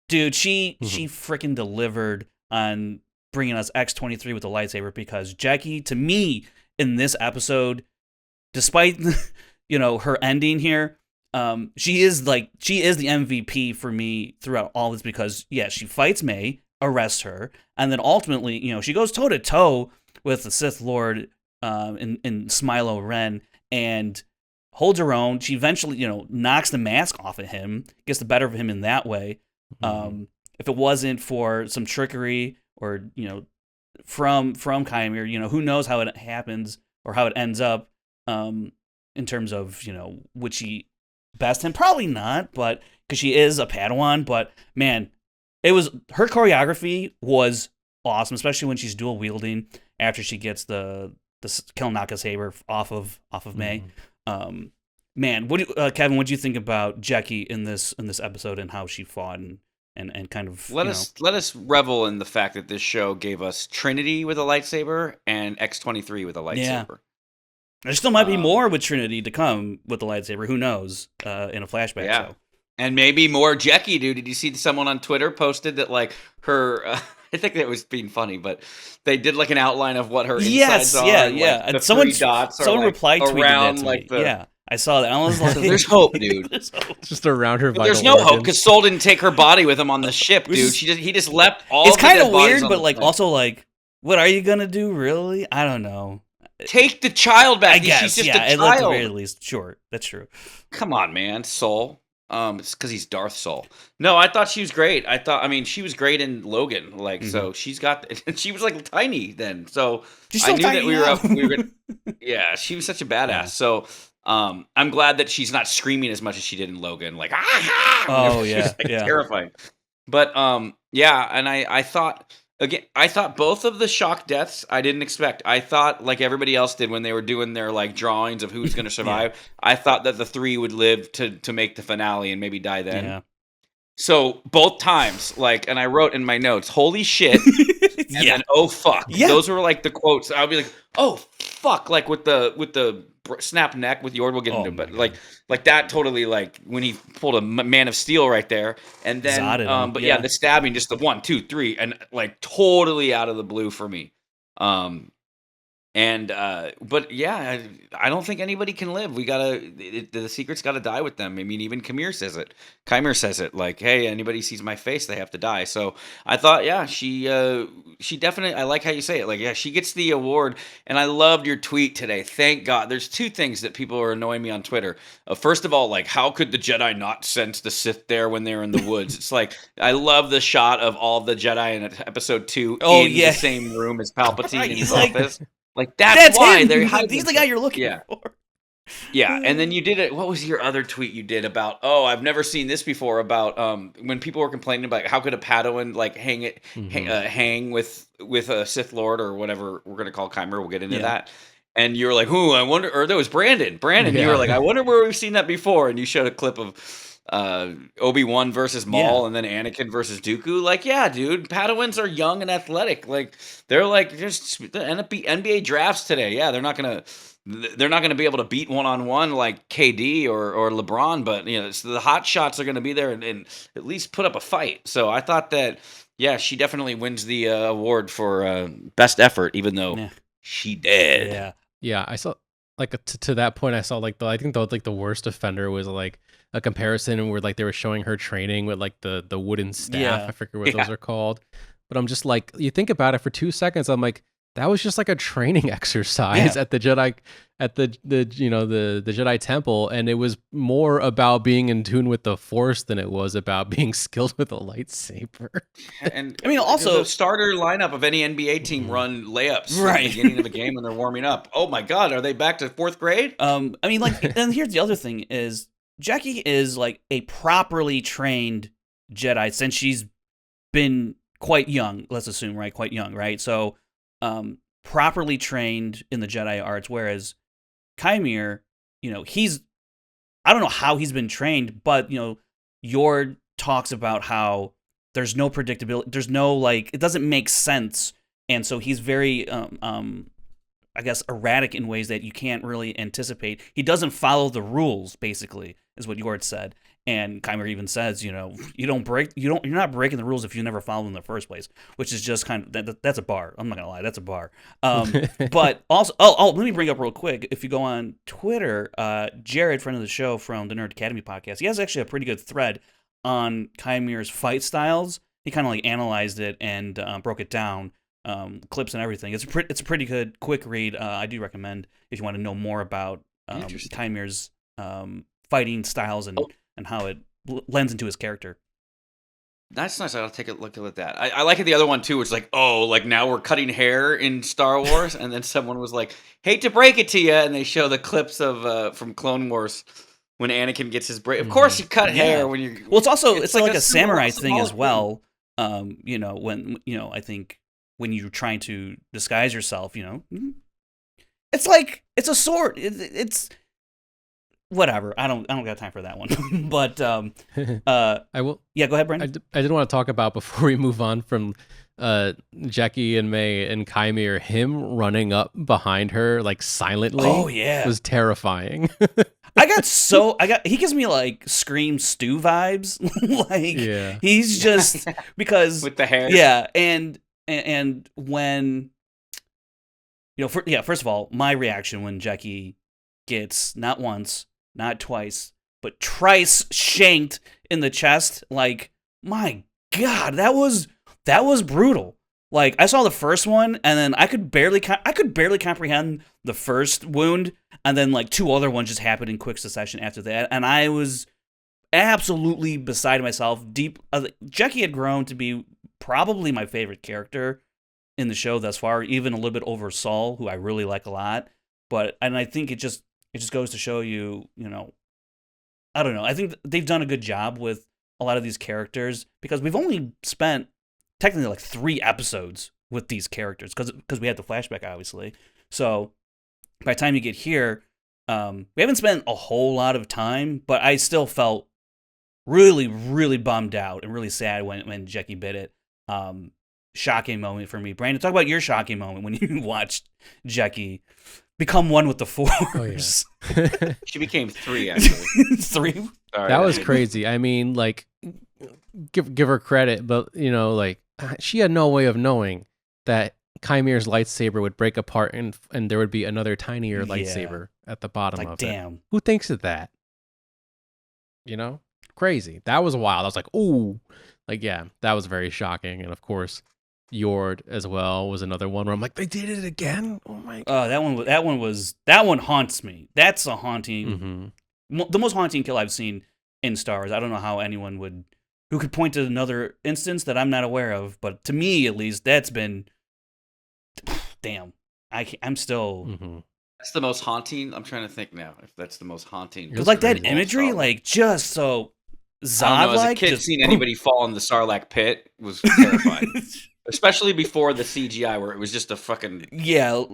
dude, she freaking delivered on bringing us X-23 with the lightsaber, because Jackie, to me, in this episode, despite her ending here, she is the MVP for me throughout all this, because she fights May, arrests her, and then ultimately, she goes toe to toe with the Sith Lord in Smilo Ren and holds her own. She eventually, knocks the mask off of him, gets the better of him in that way. If it wasn't for some trickery or from Qimir, who knows how it happens or how it ends up in terms of would she best him? Probably not, but because she is a Padawan. But man, her choreography was awesome, especially when she's dual wielding after she gets the Kelnaka saber off of May. Man, Kevin, what do you think about Jackie in this episode and how she fought and kind of let us revel in the fact that this show gave us Trinity with a lightsaber and X-23 with a lightsaber. Yeah. There still might be more with Trinity to come with the lightsaber. Who knows? In a flashback. Yeah. So. And maybe more Jackie, dude. Did you see someone on Twitter posted that like her? I think that was being funny, but they did like an outline of what her insides are. Yeah. And And someone like, replied tweeted around that to like me. the. I saw that. I was like, There's hope, dude. There's hope. Just around her. But there's no hope because Soul didn't take her body with him on the ship, dude. He just left all. It's kind of of the dead weird, bodies on but the like plane. also like, what are you gonna do? Really? I don't know. Take the child back. I guess. She's just a At the child. very least, sure, that's true. Come on, man, Soul. It's because he's Darth Soul. No, I thought she was great. She was great in Logan. Like, so she's got. She was like tiny then. So She's I so knew tiny that we now. were gonna. Yeah, she was such a badass. Yeah. So. I'm glad that she's not screaming as much as she did in Logan. Like, ah! Oh, She yeah, was, like, yeah. terrifying. But yeah, and I thought both of the shock deaths I didn't expect. I thought like everybody else did when they were doing their like drawings of who's going to survive. I thought that the 3 would live to make the finale and maybe die then. Yeah. So both times, like, and I wrote in my notes, "Holy shit!" and then "Oh fuck." Yeah. Those were like the quotes. I'll be like, "Oh fuck!" Like with the snap neck with Yord. We'll get into it, but like that totally like when he pulled a Man of Steel right there, and then Zotted him, but yeah. the stabbing, just the 1, 2, 3, and like totally out of the blue for me. But yeah, I don't think anybody can live. The secret's gotta die with them. I mean, even Qimir says it. Like, hey, anybody sees my face, they have to die. So I thought, yeah, she definitely. I like how you say it. Like, yeah, she gets the award. And I loved your tweet today. Thank God. There's 2 things that people are annoying me on Twitter. First of all, like, how could the Jedi not sense the Sith there when they're in the woods? It's like I love the shot of all the Jedi in episode 2 in the same room as Palpatine in his He's like, office. Like that's why him. they're He's the guy you're looking for. Yeah, and then you did it. What was your other tweet you did about? Oh, I've never seen this before. About when people were complaining about how could a Padawan like hang with a Sith Lord or whatever we're gonna call Qimir. We'll get into Yeah. that. And you were like, "Who? I wonder." Or there was Brandon. Brandon, you were Yeah. like, "I wonder where we've seen that before." And you showed a clip of Obi-Wan versus Maul, Yeah. and then Anakin versus Dooku. Like, yeah, dude, Padawans are young and athletic. Like, they're like just the NBA drafts today. Yeah, they're not gonna be able to beat one-on-one like KD or LeBron, but so the hot shots are gonna be there and at least put up a fight. So I thought that, yeah, she definitely wins the award for best effort, even though Yeah. she did. Yeah. Yeah, I saw like to that point. I saw like I think the worst offender was like a comparison where like they were showing her training with like the wooden staff. Yeah. I forget what those are called, but I'm just like, you think about it for 2 seconds. I'm like, that was just like a training exercise at the Jedi, at the Jedi Temple, and it was more about being in tune with the Force than it was about being skilled with a lightsaber. And I mean, also the starter lineup of any NBA team run layups at Right. the beginning of the game when they're warming up. Oh my God, are they back to 4th grade? I mean, like, and here's the other thing is Jackie is like a properly trained Jedi since she's been quite young. Let's assume, right? Quite young, right? So, properly trained in the Jedi arts, whereas Qimir, I don't know how he's been trained, but Yord talks about how there's no predictability, there's no like, it doesn't make sense, and so he's very I guess erratic in ways that you can't really anticipate. He doesn't follow the rules, basically, is what Yord said. And Qimir even says, you're not breaking the rules if you never follow them in the first place, which is just kind of that's a bar. I'm not gonna lie, that's a bar. But also, let me bring up real quick. If you go on Twitter, Jared, friend of the show from the Nerd Academy podcast, he has actually a pretty good thread on Chimir's fight styles. He kind of like analyzed it and broke it down, clips and everything. It's a pretty good, quick read. I do recommend if you want to know more about Chimir's fighting styles and how it lends into his character. That's nice. I'll take a look at that. I like it. The other one too. It's like, oh, like now we're cutting hair in Star Wars, and then someone was like, "Hate to break it to you," and they show the clips of from Clone Wars when Anakin gets his braid. Of course, you cut hair when you're. Well, it's like a samurai thing as thing. well. When I think when you're trying to disguise yourself, it's like it's a sword. It's whatever. I don't got time for that one. But I will. Yeah, go ahead, Brandon. I did want to talk about, before we move on from Jackie and Mae and Qimir, him running up behind her like silently. Oh yeah, was terrifying. He gives me like Scream Stew vibes. Like he's just because with the hair. Yeah, and when first of all, my reaction when Jackie gets not once, not twice, but thrice shanked in the chest, like, my God, that was brutal. Like, I saw the first one, and then I could barely comprehend the first wound, and then like 2 other ones just happened in quick succession after that, and I was absolutely beside myself. Jackie had grown to be probably my favorite character in the show thus far, even a little bit over Saul, who I really like a lot. And I think it just goes to show you, I don't know. I think they've done a good job with a lot of these characters because we've only spent technically like 3 episodes with these characters because we had the flashback, obviously. So by the time you get here, we haven't spent a whole lot of time, but I still felt really, really bummed out and really sad when Jackie bit it. Shocking moment for me. Brandon, talk about your shocking moment when you watched Jackie become one with the Force. Oh, yeah. She became 3, actually. 3? That was crazy. I mean, like, give her credit, but, like, she had no way of knowing that Chimir's lightsaber would break apart and there would be another tinier lightsaber at the bottom of damn. it. Who thinks of that? Crazy. That was wild. I was like, ooh. Like, yeah, that was very shocking. And, of course, Yord as well was another one where I'm like, they did it again? Oh my God. That one haunts me. That's a haunting, the most haunting kill I've seen in Star Wars. I don't know how anyone who could point to another instance that I'm not aware of, but to me at least, that's been, damn. I'm still. That's the most haunting. I'm trying to think now if that's the most haunting. Because like that crazy. imagery, like just so I don't know, as a Zod-like. kid, Just seeing anybody fall in the Sarlacc pit was terrifying. Especially before the CGI, where it was just a fucking, yeah,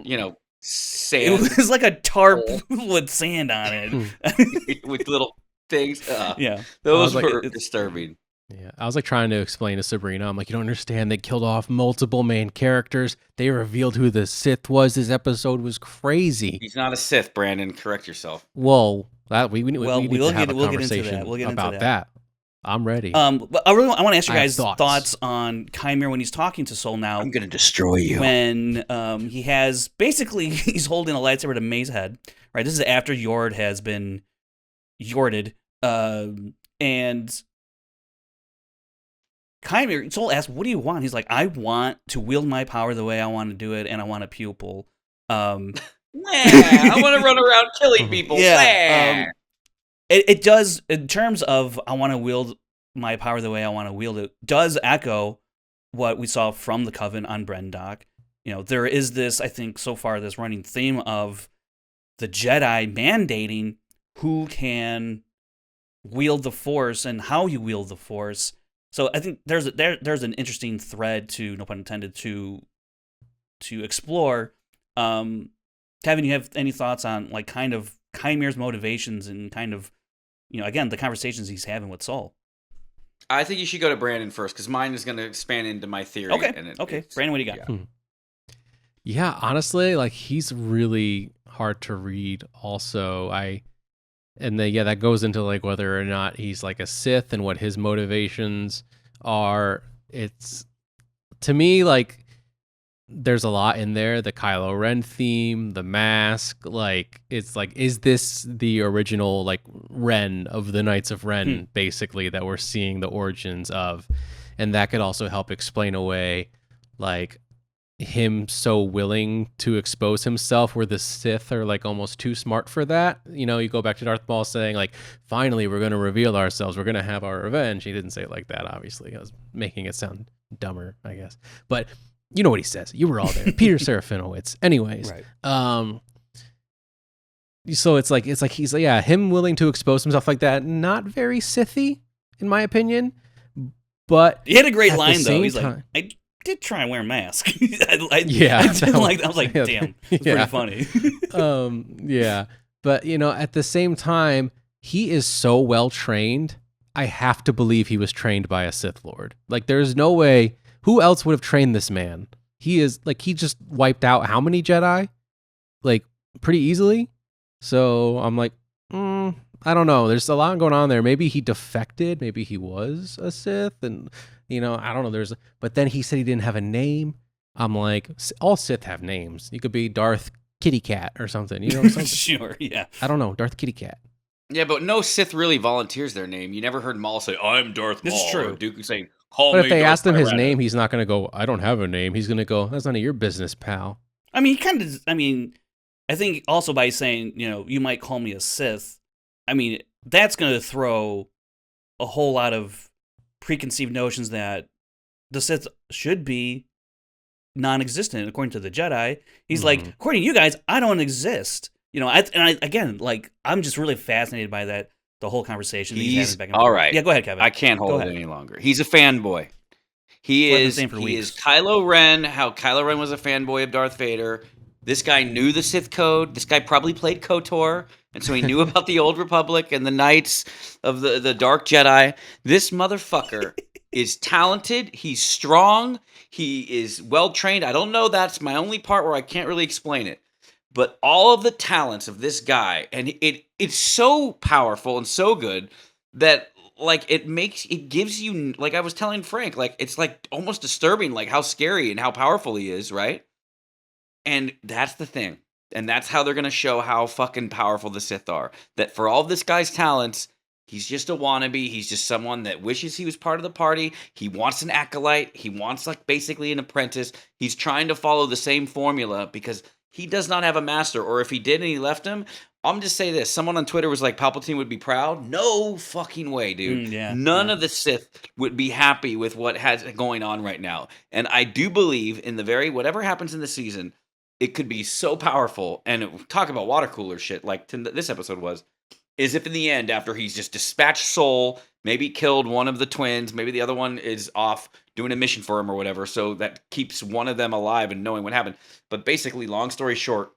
sand it was like a tarp with sand on it. with little things. Yeah, Those like, were disturbing. Yeah, I was like trying to explain to Sabrina. I'm like, you don't understand. They killed off multiple main characters. They revealed who the Sith was. This episode was crazy. He's not a Sith, Brandon. Correct yourself. Whoa, that we need Well, to have a we'll get into conversation that. We'll get into about that. I'm ready. But I want to ask you I have guys thoughts on Qimir when he's talking to Soul now. I'm gonna destroy you. When he has basically he's holding a lightsaber to Mae's head. Right. This is after Yord has been yorded, and Qimir, Soul asks, "What do you want?" He's like, "I want to wield my power the way I want to do it, and I want a pupil." I want to run around killing people. Yeah. It does, in terms of I want to wield my power the way I want to wield it, does echo what we saw from the Coven on Brendok. There is this, I think, so far, this running theme of the Jedi mandating who can wield the Force and how you wield the Force. So I think there's an interesting thread to, no pun intended, to explore. Kevin, you have any thoughts on like kind of Qimir's motivations and kind of, again, the conversations he's having with Soul? I think you should go to Brandon first, because mine is going to expand into my theory. Okay. Brandon, what do you got? Yeah. Yeah, honestly, like he's really hard to read. Also, that goes into like whether or not he's like a Sith and what his motivations are. It's, to me, like there's a lot in there. The Kylo Ren theme, the mask, like it's like, is this the original like Ren of the Knights of Ren, basically, that we're seeing the origins of? And that could also help explain away like him so willing to expose himself, where the Sith are like almost too smart for that. You go back to Darth Maul saying like, finally we're going to reveal ourselves, we're going to have our revenge. He didn't say it like that, obviously. I was making it sound dumber, I guess, but you know what he says. You were all there. Peter Serafinowicz. Anyways, Right. So it's like he's him willing to expose himself like that. Not very Sithy, in my opinion. But he had a great at line the though. same He's time, like, I did try and wear a mask. I was like, damn, it's pretty funny. Yeah. But at the same time, he is so well trained. I have to believe he was trained by a Sith Lord. Like, there's no way. Who else would have trained this man? He just wiped out how many Jedi? Like, pretty easily. So I'm like, I don't know. There's a lot going on there. Maybe he defected. Maybe he was a Sith, and I don't know. But then he said he didn't have a name. I'm like, all Sith have names. You could be Darth Kitty Cat or something. Something. Sure, yeah. I don't know, Darth Kitty Cat. Yeah, but no Sith really volunteers their name. You never heard Maul say, "I'm Darth Maul." This is true. Or Dooku saying, "Call But me." if they Darth asked him his Tyrannus. name, he's not going to go, "I don't have a name." He's going to go, "That's none of your business, pal." I mean, I think also by saying, you might call me a Sith, that's going to throw a whole lot of preconceived notions that the Sith should be non-existent according to the Jedi. He's like, according to you guys, I don't exist. Again, like, I'm just really fascinated by that, the whole conversation. He's back and all forth. right. Yeah, go ahead, Kevin. I can't hold it any longer. He's a fanboy. He is Kylo Ren, how Kylo Ren was a fanboy of Darth Vader. This guy knew the Sith code. This guy probably played KOTOR, and so he knew about the Old Republic and the Knights of the Dark Jedi. This motherfucker is talented. He's strong. He is well-trained. I don't know. That's my only part where I can't really explain it. But all of the talents of this guy, and it's so powerful and so good that, like, it gives you, like I was telling Frank, like, it's like almost disturbing, like how scary and how powerful he is, right? And that's the thing. And that's how they're going to show how fucking powerful the Sith are. That for all of this guy's talents, he's just a wannabe. He's just someone that wishes he was part of the party. He wants an acolyte. He wants, like, basically an apprentice. He's trying to follow the same formula because he does not have a master. Or if he did and he left him, I'm just say this. Someone on Twitter was like, Palpatine would be proud. No fucking way, dude. None of the Sith would be happy with what has going on right now. And I do believe in whatever happens in the season, it could be so powerful. And talk about water cooler shit, like this episode was, is if in the end, after he's just dispatched Soul, maybe killed one of the twins, maybe the other one is off doing a mission for him or whatever, so that keeps one of them alive and knowing what happened. But basically, long story short,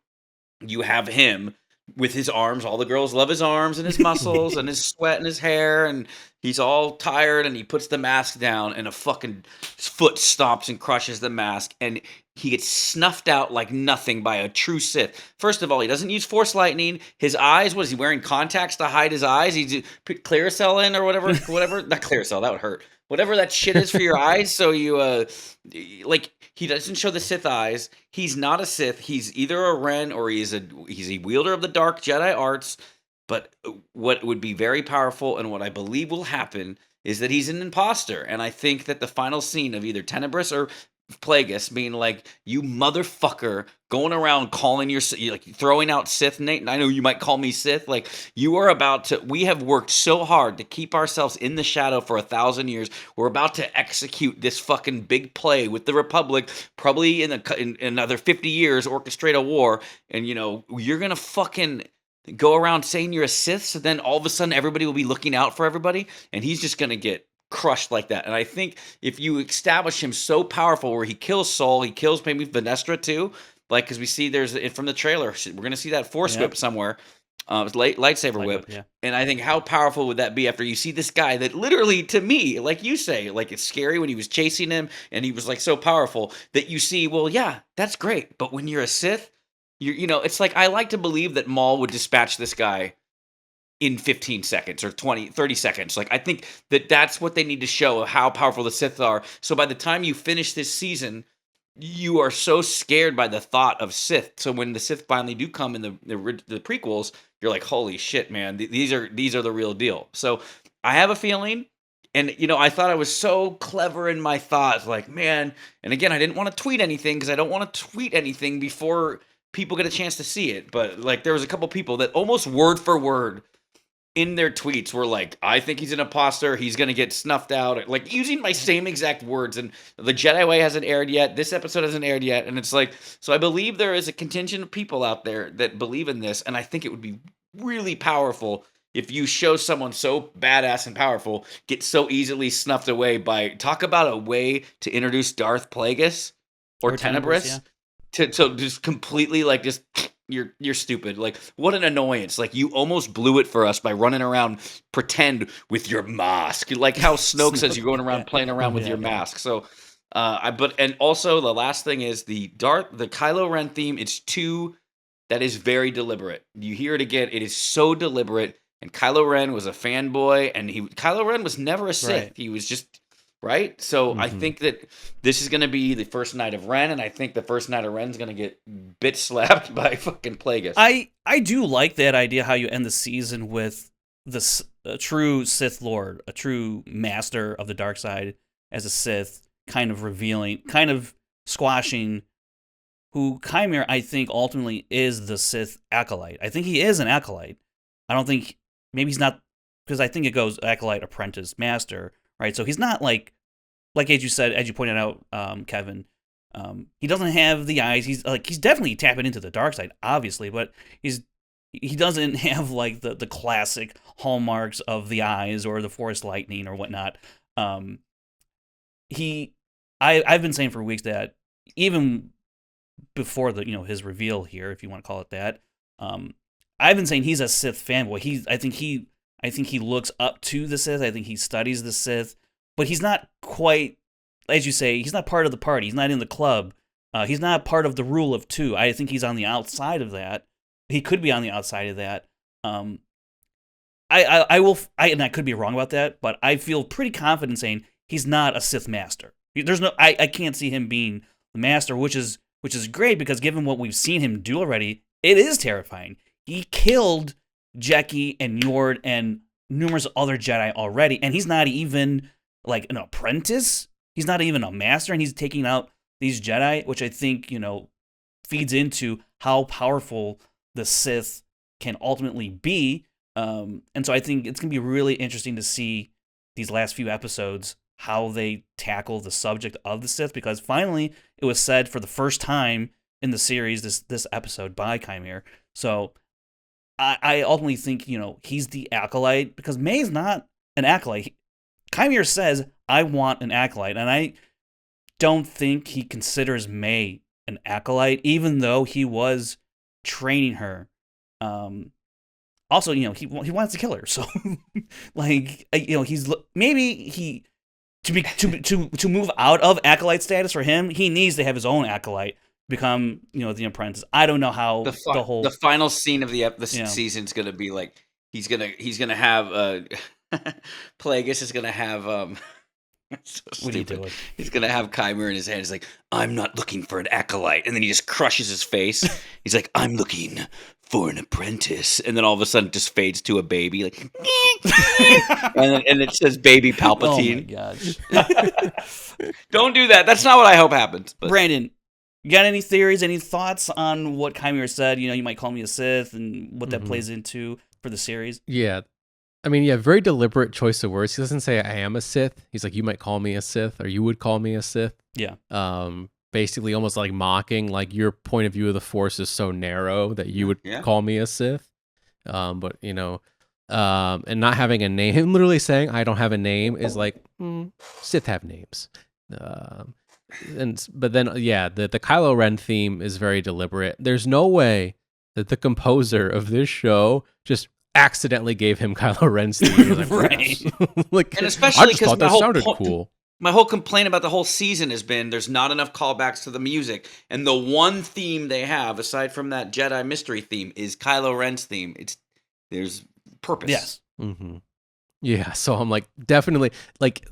you have him with his arms. All the girls love his arms and his muscles and his sweat and his hair, and he's all tired, and he puts the mask down, and a fucking foot stomps and crushes the mask, and he gets snuffed out like nothing by a true Sith. First of all, he doesn't use Force lightning. His eyes, what is he wearing, contacts to hide his eyes? He put Claricel in or whatever, not Claricel, that would hurt. Whatever that shit is for your eyes, so you, like, he doesn't show the Sith eyes. He's not a Sith. He's either a Ren or he's a wielder of the dark Jedi arts. But what would be very powerful and what I believe will happen is that he's an imposter. And I think that the final scene of either Tenebris or Plagueis being like, you motherfucker, going around calling like throwing out Sith, Nate, and I know you might call me Sith, like you are about to, we have worked so hard to keep ourselves in the shadow for 1,000 years. We're about to execute this fucking big play with the Republic, probably in another 50 years, orchestrate a war, and you know, you're gonna fucking go around saying you're a Sith, so then all of a sudden everybody will be looking out for everybody, and he's just gonna get crushed like that. And I think if you establish him so powerful where he kills Soul, he kills maybe Venestra too, like, because we see there's from the trailer, we're going to see that Force whip somewhere, lightsaber whip. Yeah. And I think how powerful would that be after you see this guy that literally, to me, like you say, like it's scary when he was chasing him and he was like so powerful that you see, well, yeah, that's great. But when you're a Sith, you know, it's like, I like to believe that Maul would dispatch this guy in 15 seconds or 20, 30 seconds. Like, I think that that's what they need to show, how powerful the Sith are. So by the time you finish this season, you are so scared by the thought of Sith. So when the Sith finally do come in the prequels, you're like, holy shit, man, these are the real deal. So I have a feeling, and you know, I thought I was so clever in my thoughts, like, man, and again, I didn't want to tweet anything because I don't want to tweet anything before people get a chance to see it. But like, there was a couple people that almost word for word in their tweets were like, I think he's an imposter, he's going to get snuffed out, like using my same exact words. And the Jedi Way hasn't aired yet, this episode hasn't aired yet, and it's like, so I believe there is a contingent of people out there that believe in this, and I think it would be really powerful if you show someone so badass and powerful get so easily snuffed away by, talk about a way to introduce Darth Plagueis or Tenebris, to just completely like just... You're stupid. Like, what an annoyance. Like, you almost blew it for us by running around pretend with your mask. Like how Snoke says you're going around playing around with your mask. So and also the last thing is the Kylo Ren theme, that is very deliberate. You hear it again, it is so deliberate. And Kylo Ren was a fanboy, and Kylo Ren was never a Sith. Right. He was just right? So I think that this is going to be the first night of Ren, and I think the first night of Ren's going to get bitch slapped by fucking Plagueis. I do like that idea, how you end the season with a true Sith Lord, a true master of the dark side as a Sith, kind of revealing, kind of squashing who Qimir, I think, ultimately is the Sith acolyte. I think he is an acolyte. I don't think, maybe he's not, because I think it goes acolyte, apprentice, master, right? So he's not like as you said, as you pointed out, Kevin, he doesn't have the eyes. He's definitely tapping into the dark side, obviously, but he doesn't have like the classic hallmarks of the eyes or the Force lightning or whatnot. I've been saying for weeks that even before his reveal here, if you want to call it that, I've been saying he's a Sith fanboy. I think he looks up to the Sith. I think he studies the Sith, but he's not quite, as you say, he's not part of the party. He's not in the club. He's not part of the rule of two. I think he's on the outside of that. He could be on the outside of that. And I could be wrong about that, but I feel pretty confident saying he's not a Sith master. I can't see him being the master, which is great, because given what we've seen him do already, it is terrifying. He killed Jeki and Yord and numerous other Jedi already, and he's not even like an apprentice. He's not even a master, and he's taking out these Jedi, which I think, feeds into how powerful the Sith can ultimately be. And so I think it's going to be really interesting to see these last few episodes, how they tackle the subject of the Sith, because finally it was said for the first time in the series, this episode by Qimir. So I ultimately think, he's the acolyte, because Mae's not an acolyte. Qimir says, I want an acolyte, and I don't think he considers Mae an acolyte, even though he was training her. Also, he wants to kill her, so he's maybe he to move out of acolyte status for him, he needs to have his own acolyte, become the apprentice. I don't know how the final scene of the season is gonna be like he's gonna have Plagueis is gonna have so what are you doing? He's gonna have Qimir in his hand. He's like, I'm not looking for an acolyte, and then he just crushes his face. He's like, I'm looking for an apprentice, and then all of a sudden it just fades to a baby, like, and it says Baby Palpatine. Oh my gosh! Don't do that. That's not what I hope happens. But. Brandon, you got any theories, any thoughts on what Qimir said? You might call me a Sith, and what that plays into for the series. Yeah. I mean, yeah, very deliberate choice of words. He doesn't say I am a Sith. He's like, you might call me a Sith, or you would call me a Sith. Yeah. Basically almost like mocking, like your point of view of the Force is so narrow that you would call me a Sith. But, and not having a name, him literally saying I don't have a name is like, Sith have names. But then, the Kylo Ren theme is very deliberate. There's no way that the composer of this show just accidentally gave him Kylo Ren's theme. Like, right. And especially I just thought that sounded cool. My whole complaint about the whole season has been there's not enough callbacks to the music. And the one theme they have, aside from that Jedi mystery theme, is Kylo Ren's theme. There's purpose. Yes. Mm-hmm. Yeah, so I'm like, definitely, like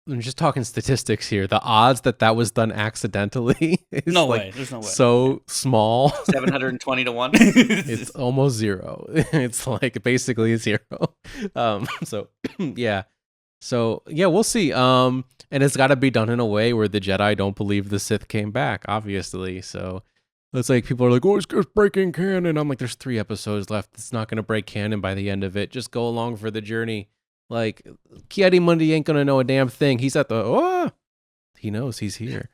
I'm just talking statistics here. The odds that was done accidentally is no way. There's no way. So small. 720 to 1. It's almost zero. It's like basically zero. So yeah. So yeah, we'll see. And it's got to be done in a way where the Jedi don't believe the Sith came back, obviously. So it's like people are like, "Oh, it's breaking canon." I'm like, "There's 3 episodes left. It's not gonna break canon by the end of it. Just go along for the journey." Like, Ki-Adi-Mundi ain't gonna know a damn thing. He's at he knows he's here.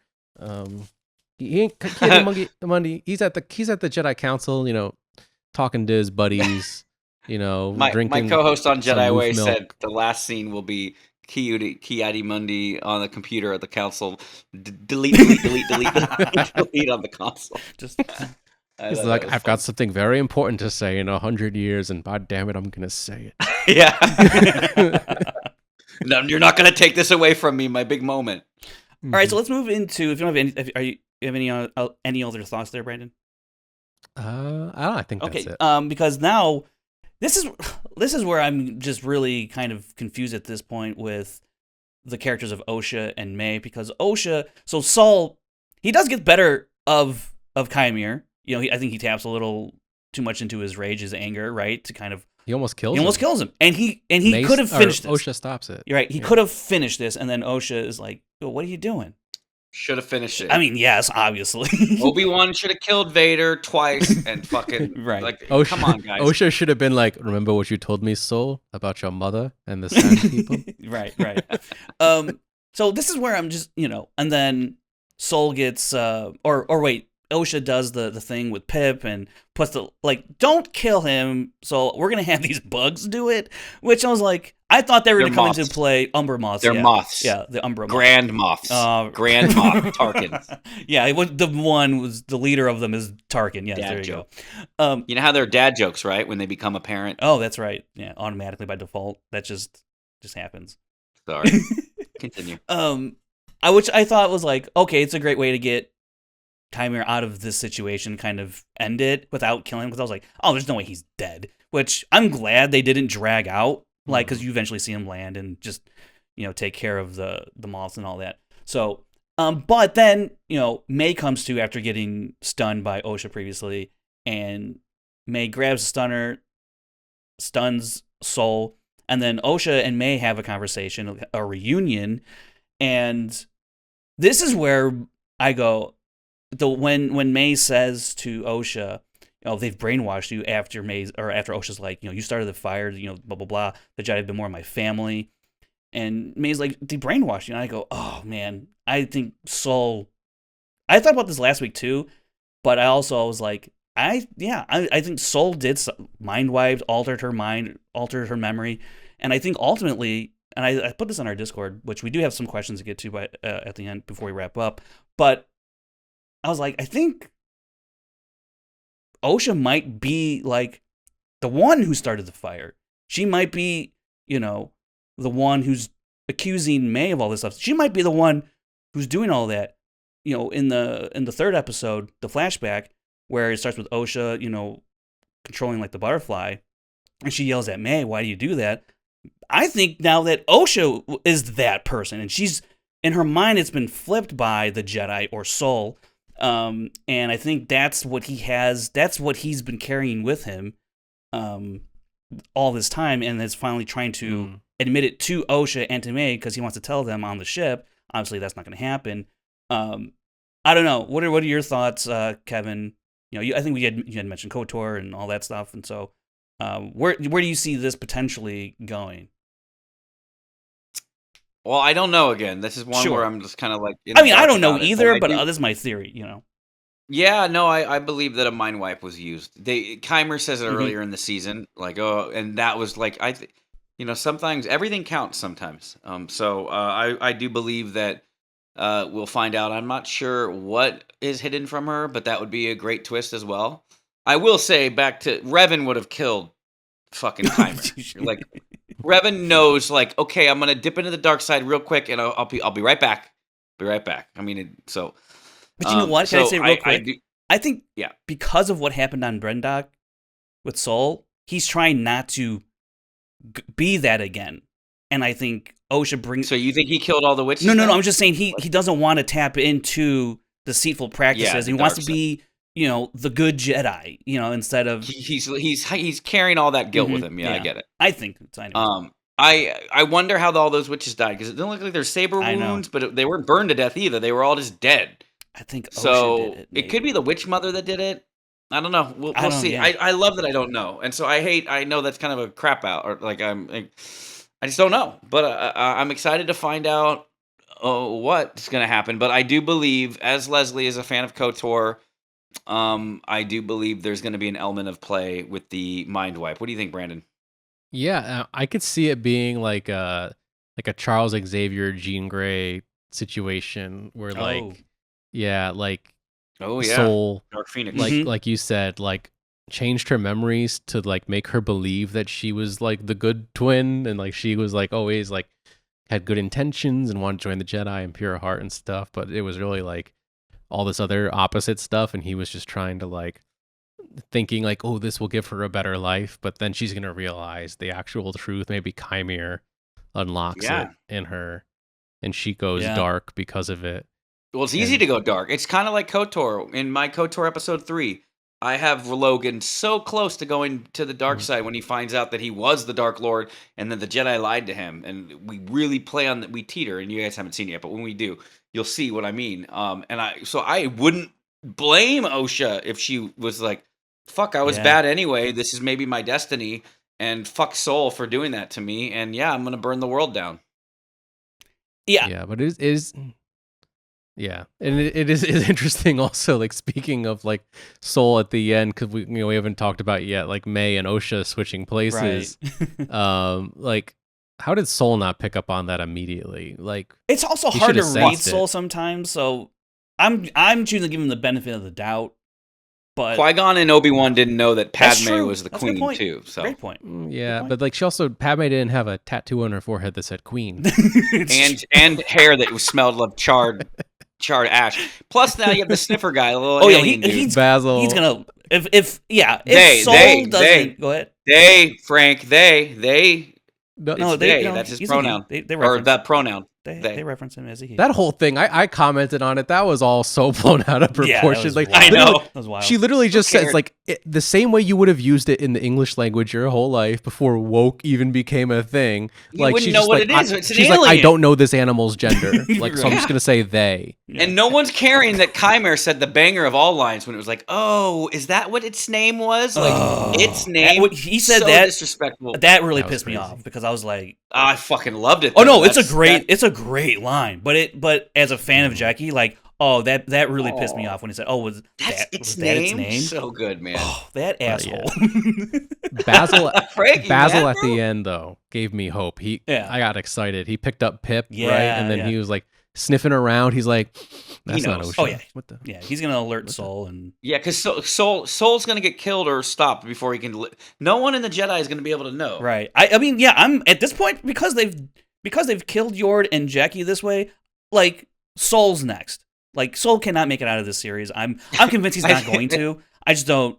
He ain't Ki-Adi-Mundi. He's at the Jedi Council, talking to his buddies, drinking. My co-host on Jedi Way said the last scene will be Ki-Adi-Mundi on the computer at the council. Delete on the console. Just. He's like, I've got something very important to say in 100 years, and god damn it, I'm gonna say it. Yeah. No, you're not gonna take this away from me, my big moment. All right, so let's move into. If you don't have any, you have any other thoughts there, Brandon? I think that's it. Because now this is where I'm just really kind of confused at this point with the characters of Osha and Mae, because Osha, so Saul, he does get better of Qimir. I think he taps a little too much into his rage, his anger, right? To kind of he almost kills him, and he could have finished this. Osha stops it. You're right. He could have finished this, and then Osha is like, "Oh, what are you doing?" Should have finished it. I mean, yes, obviously. Obi-Wan should have killed Vader twice and fucking right. Like, Osha, come on, guys. Osha should have been like, "Remember what you told me, Soul, about your mother and the Sand people?" Right. So this is where I'm just, and then Soul gets, or wait. Osha does the thing with Pip and puts don't kill him, so we're going to have these bugs do it, which I was like, I thought they were going to come into play Umbra Moths. They're moths. Yeah, the Umbra Moths. Grand Moths. Grand Moth Tarkins. Yeah, the one was, the leader of them is Tarkin. Yeah, dad there you joke. go. You know how they're dad jokes, right? When they become a parent. Oh, that's right. Yeah, automatically by default. That just happens. Sorry. Continue. Which I thought was like, okay, it's a great way to get Qimir out of this situation, kind of end it without killing him, because I was like, oh, there's no way he's dead, which I'm glad they didn't drag out, because you eventually see him land and just, take care of the moths and all that. So, but then, Mae comes to after getting stunned by Osha previously, and Mae grabs a stunner, stuns Soul, and then Osha and Mae have a conversation, a reunion, and this is where I go, when Mae says to Osha, they've brainwashed you after Osha's like, you started the fire, blah blah blah. The Jedi have been more of my family, and Mae's like, they brainwashed you. And I go, oh man, I think Saul. I thought about this last week too. But I was like, I think Soul did mind wiped, altered her memory, and I think ultimately, and I put this on our Discord, which we do have some questions to get to at the end before we wrap up. But I was like, I think Osha might be like the one who started the fire. She might be, the one who's accusing Mae of all this stuff. She might be the one who's doing all that. In the third episode, the flashback, where it starts with Osha, controlling like the butterfly, and she yells at Mae, "Why do you do that?" I think now that Osha is that person, and she's in her mind, it's been flipped by the Jedi or Soul, and I think that's what he has. That's what he's been carrying with him, all this time, and is finally trying to admit it to Osha and to Mae because he wants to tell them on the ship. Obviously, that's not going to happen. I don't know. What are your thoughts, Kevin? I think you had mentioned KOTOR and all that stuff, and so where do you see this potentially going? Well, I don't know. Again, this is one where I'm just kind of like. I don't know either, but this is my theory. Yeah, no, I believe that a mind wipe was used. Qimir says it earlier in the season, like, and that was like sometimes everything counts. Sometimes, so I do believe that. We'll find out. I'm not sure what is hidden from her, but that would be a great twist as well. I will say, back to Revan would have killed fucking Qimir. Like Revan knows, like, okay, I'm gonna dip into the dark side real quick, and I'll be right back. Be right back. I mean, so. But you know what? Can I say real quick? I think yeah, because of what happened on Brendok with Soul, he's trying not to be that again, and I think Osha brings. So you think he killed all the witches? No. I'm just saying he doesn't want to tap into deceitful practices. He wants to be, the good Jedi. Instead of he's carrying all that guilt with him. Yeah, I get it. I think it's anyway. I wonder how all those witches died because it didn't look like there's saber wounds, but they weren't burned to death either. They were all just dead. I think Osha so. Did it could be the witch mother that did it. I don't know. We'll see. Yeah. I love that I don't know, and so I know that's kind of a crap out, or like I just don't know, but I'm excited to find out what's going to happen. But I do believe, as Leslie is a fan of KOTOR, I do believe there's going to be an element of play with the mind wipe. What do you think, Brandon? Yeah, I could see it being like a Charles Xavier, Jean Grey situation where Soul, Dark Phoenix, like you said, like changed her memories to like make her believe that she was like the good twin, and like she was like always like had good intentions and wanted to join the Jedi and pure heart and stuff, but it was really like all this other opposite stuff, and he was just trying to like thinking like, oh, this will give her a better life, but then she's gonna realize the actual truth. Maybe Qimir unlocks it in her, and she goes dark because of it. Well, it's easy to go dark. It's kind of like KOTOR. In my KOTOR episode 3, I have Logan so close to going to the dark side when he finds out that he was the Dark Lord and that the Jedi lied to him. And we really play on that. We teeter, and you guys haven't seen it yet, but when we do, you'll see what I mean. So I wouldn't blame Osha if she was like, fuck, I was bad anyway. This is maybe my destiny, and fuck Soul for doing that to me. And yeah, I'm going to burn the world down. Yeah, but it is. Yeah, and it is interesting also, like, speaking of, like, Soul at the end, because we haven't talked about yet, like, Mae and Osha switching places. Right. Like, how did Soul not pick up on that immediately? Like, it's also hard to read Soul sometimes, so I'm choosing to give him the benefit of the doubt. But Qui-Gon and Obi-Wan didn't know that Padme was the queen, too. So. Great point. Yeah, but like Padme didn't have a tattoo on her forehead that said queen. and hair that smelled of charred ash. Plus now you have the sniffer guy, a little alien dude. He's Basil. He's gonna if Soul doesn't go ahead. They. No, that's his pronoun. Or that pronoun. They reference him as a he. That whole thing, I commented on it. That was all so blown out of proportion. Like, I know. That was wild. She literally just says, like, the same way you would have used it in the English language your whole life before woke even became a thing. You wouldn't know what it is. It's an alien. She's like, I don't know this animal's gender. Like, so I'm just gonna say they. Yeah. And no one's caring that Qimir said the banger of all lines when it was like, oh, is that what its name was? Like, its name. He said so that disrespectful. That really pissed me off because I was like, I fucking loved it. Oh no, it's a great line. But as a fan of Jackie, like, Oh, that really pissed me off when he said, "Oh, was that its its name? name?" So good, man. Oh, that asshole. Basil Frank, you Basil mad, at bro? the end though gave me hope. I got excited. He picked up Pip, right? And then he was like sniffing around. He's like, "That's not knows. Osha." Oh yeah, What the? yeah. He's gonna alert Soul and Yeah, because Soul's gonna get killed or stopped before he can. No one in the Jedi is gonna be able to know. right. I mean, yeah. I'm at this point because they've killed Yord and Jackie this way. Like Soul's next. Like Soul cannot make it out of this series. I'm convinced he's not going to. I just don't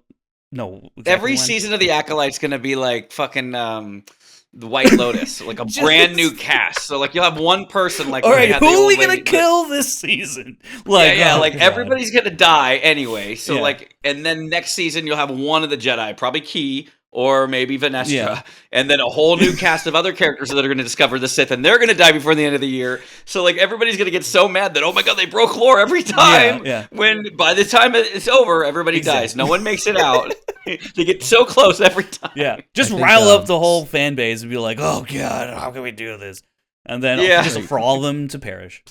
know. Exactly Every when. season of the Acolyte's gonna be like fucking the White Lotus, like a brand new cast. So like you'll have one person like. All right, had the who are old we gonna lady, kill this season? Like, yeah, oh, like God. everybody's gonna die anyway. So Yeah. like, and then next season you'll have one of the Jedi, probably Key or maybe Vanestra, Yeah. and then a whole new cast of other characters that are gonna discover the Sith, and they're gonna die before the end of the year. So like everybody's gonna get so mad that oh my god they broke lore every time. Yeah. When by the time it's over, everybody dies. No one makes it out. They get so close every time. Yeah, just I think, rile up the whole fan base and be like, "Oh God, how can we do this?" And then just for all of them to perish.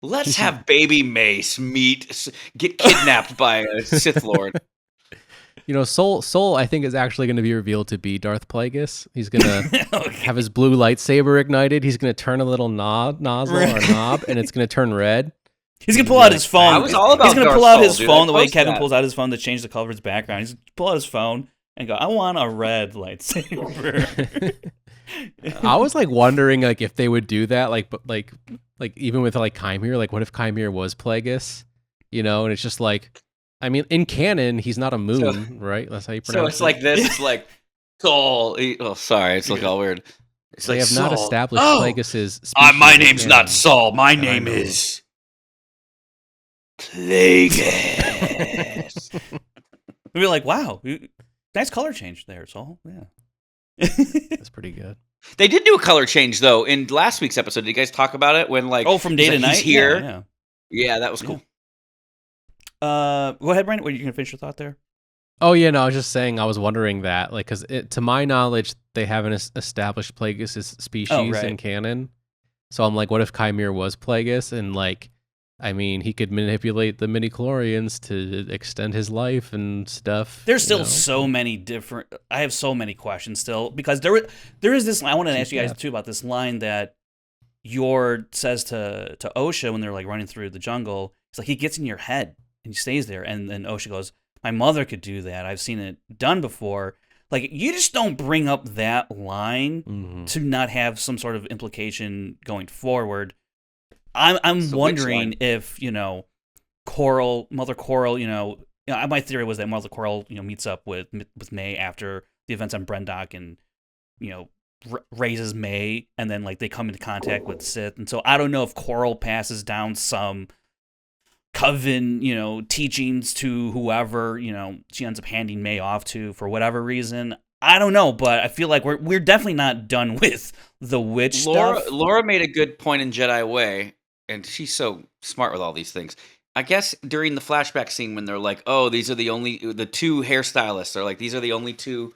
Let's have baby Mace get kidnapped by a Sith Lord. You know, Soul, I think is actually going to be revealed to be Darth Plagueis. He's going to have his blue lightsaber ignited. He's going to turn a little nozzle or knob, and it's going to turn red. He's gonna pull out his phone. I was all about He's gonna Darth pull out Soul, his dude. phone the way Post Kevin that. pulls out his phone to change the color of his background. He's gonna pull out his phone and go, "I want a red lightsaber." I was like wondering like if they would do that, like even with like Qimir, like what if Qimir was Plagueis, you know? And it's just like, I mean, in canon, he's not a moon, right? That's how you pronounce it. So it's like this. It's like Soul. Oh, sorry, it's like all weird. It's They like have not Saul. established Oh, Plagueis's species my in name's canon. not Saul. My And I name know. is Plagueis. We'd be like, "Wow, nice color change there, Saul." Yeah. That's pretty good. They did do a color change though in last week's episode. Did you guys talk about it? When like From day he's to like, night. he's here. Yeah. Yeah, that was cool. Go ahead, Brandon. Were you gonna finish your thought there? Oh yeah, no, I was just saying I was wondering that, like, because to my knowledge, they haven't established Plagueis' species in canon. So I'm like, what if Qimir was Plagueis, and like, I mean, he could manipulate the midi-chlorians to extend his life and stuff. There's still so many different. I have so many questions still because there is this. I want to ask you guys too about this line that Yord says to Osha when they're like running through the jungle. It's like he gets in your head and he stays there, and then Osha goes, "My mother could do that. I've seen it done before." Like you just don't bring up that line to not have some sort of implication going forward. I'm wondering if Mother Coral, my theory was that Mother Coral, meets up with Mae after the events on Brendock and, raises Mae, and then like they come into contact with Sith, and so I don't know if Coral passes down some Coven, teachings to whoever, she ends up handing Mae off to for whatever reason. I don't know, but I feel like we're definitely not done with the witch stuff. Laura made a good point in Jedi Way, and she's so smart with all these things. I guess during the flashback scene when they're like, "Oh, these are the two hairstylists," or like, "These are the only two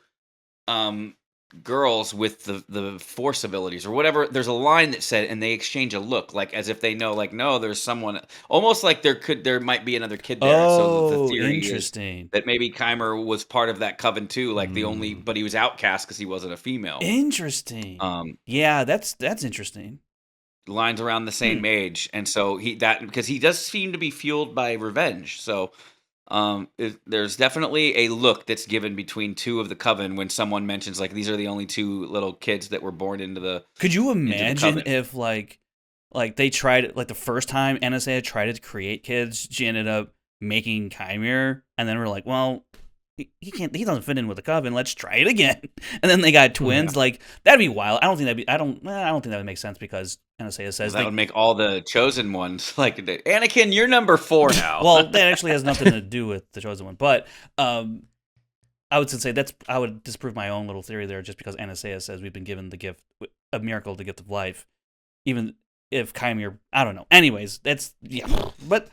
girls with the Force abilities," or whatever. There's a line that said, and they exchange a look, like as if they know, like, no, there's someone, almost like there might be another kid there. So the theory interesting. is that maybe Qimir was part of that coven too, like but he was outcast because he wasn't a female. Interesting. Yeah, that's interesting. Lines around the same age, and so because he does seem to be fueled by revenge. So there's definitely a look that's given between two of the coven when someone mentions like these are the only two little kids that were born into the. Could you imagine if like they tried, like the first time NSA tried to create kids, she ended up making Qimir, and then we're like, well, he doesn't fit in with the coven. Let's try it again. And then they got twins. Yeah. Like that'd be wild. I don't think that would make sense because NSA says that would make all the chosen ones like Anakin. You're number 4 now. Well, that actually has nothing to do with the chosen one. But I would say I would disprove my own little theory there, just because NSA says we've been given the gift of miracle, the gift of life, even if Qimir. I don't know. Anyways, but.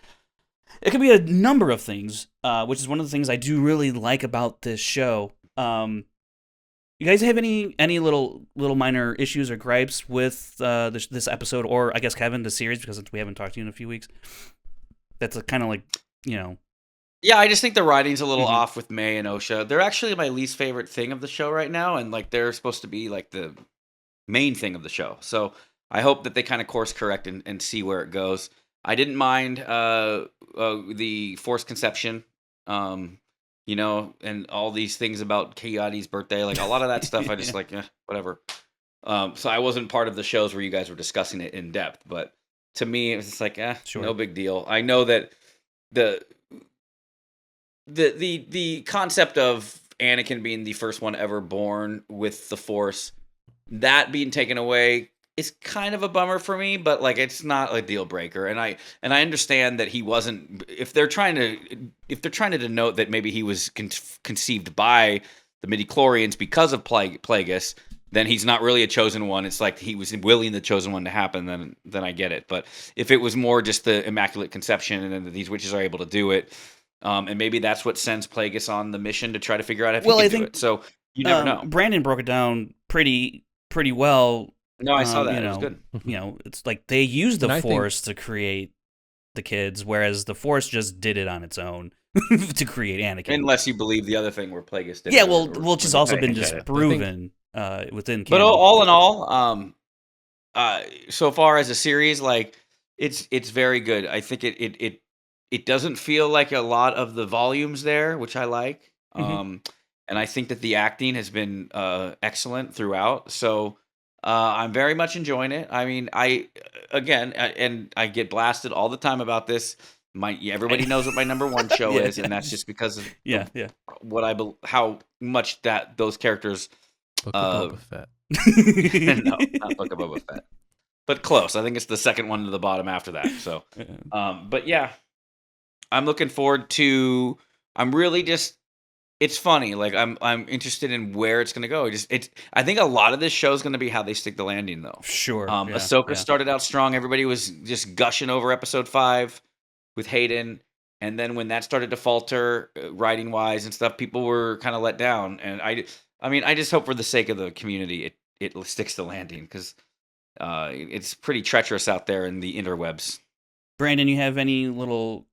It could be a number of things, which is one of the things I do really like about this show. You guys have any little minor issues or gripes with this episode, or I guess Kevin, the series, because we haven't talked to you in a few weeks? That's kind of like, you know. Yeah, I just think the writing's a little Mhm. off with Mae and Osha. They're actually my least favorite thing of the show right now, and like they're supposed to be like the main thing of the show. So I hope that they kind of course correct and see where it goes. I didn't mind the forced conception, um, and all these things about Kiadi's birthday. Like a lot of that stuff, I just like whatever. So I wasn't part of the shows where you guys were discussing it in depth, but to me, it was just like, Sure. no big deal. I know that the the concept of Anakin being the first one ever born with the Force, that being taken away is kind of a bummer for me, but like it's not a deal breaker. And I understand that he wasn't. If they're trying to denote that maybe he was conceived by the midichlorians because of Plagueis, then he's not really a chosen one. It's like he was willing the chosen one to happen. Then I get it. But if it was more just the immaculate conception and then these witches are able to do it, and maybe that's what sends Plagueis on the mission to try to figure out if he can do it. So you never know. Brandon broke it down pretty well. No, I saw that. It was good. It's like they used the And I think- Force to create the kids, whereas the Force just did it on its own to create Anakin. Unless you believe the other thing where Plagueis did. Yeah, it, well, or- which has or- also been okay. just proven within. But canon. all in all, so far as a series, like it's very good. I think it doesn't feel like a lot of the volumes there, which I like. Mhm. And I think that the acting has been excellent throughout. So I'm very much enjoying it. I mean, and I get blasted all the time about this. Everybody knows what my number one show Yeah, is, yeah. and that's just because of yeah. what how much that those characters. Book of Boba Fett. No, not Book of Boba Fett, but close. I think it's the second one to the bottom after that. So, but yeah, I'm looking forward to. I'm really just. It's funny. Like I'm interested in where it's going to go. I think a lot of this show is going to be how they stick the landing, though. Sure. Ahsoka started out strong. Everybody was just gushing over episode 5 with Hayden, and then when that started to falter, writing wise and stuff, people were kind of let down. And I mean, I just hope for the sake of the community, it sticks the landing because it's pretty treacherous out there in the interwebs. Brandon, you have any little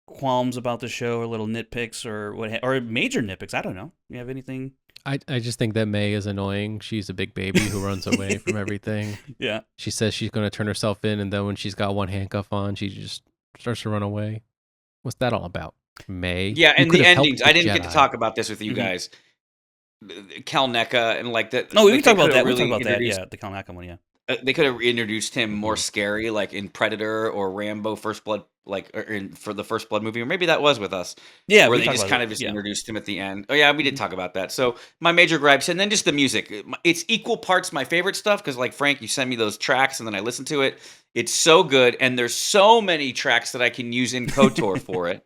qualms about the show, or little nitpicks, or or major nitpicks? I don't know. You have anything? I just think that Mae is annoying. She's a big baby who runs away from everything. Yeah. She says she's going to turn herself in, and then when she's got one handcuff on, she just starts to run away. What's that all about, Mae? Yeah, You and could the have helped endings. the I didn't get to Jedi. talk about this with you Mhm. guys. Cal NECA and like that. No, we like, can talk they about coulda that. We'll really talk about that. introduced- Yeah, the Kalnaka one. Yeah. They could have introduced him more scary, like in Predator or Rambo: First Blood, for the First Blood movie, or maybe that was with us. Yeah. Where we they talked just about kind it. of just Yeah. introduced him at the end. Oh yeah, we did talk about that. So my major gripes, and then just the music. It's equal parts my favorite stuff because, like Frank, you send me those tracks, and then I listen to it. It's so good, and there's so many tracks that I can use in KOTOR for it.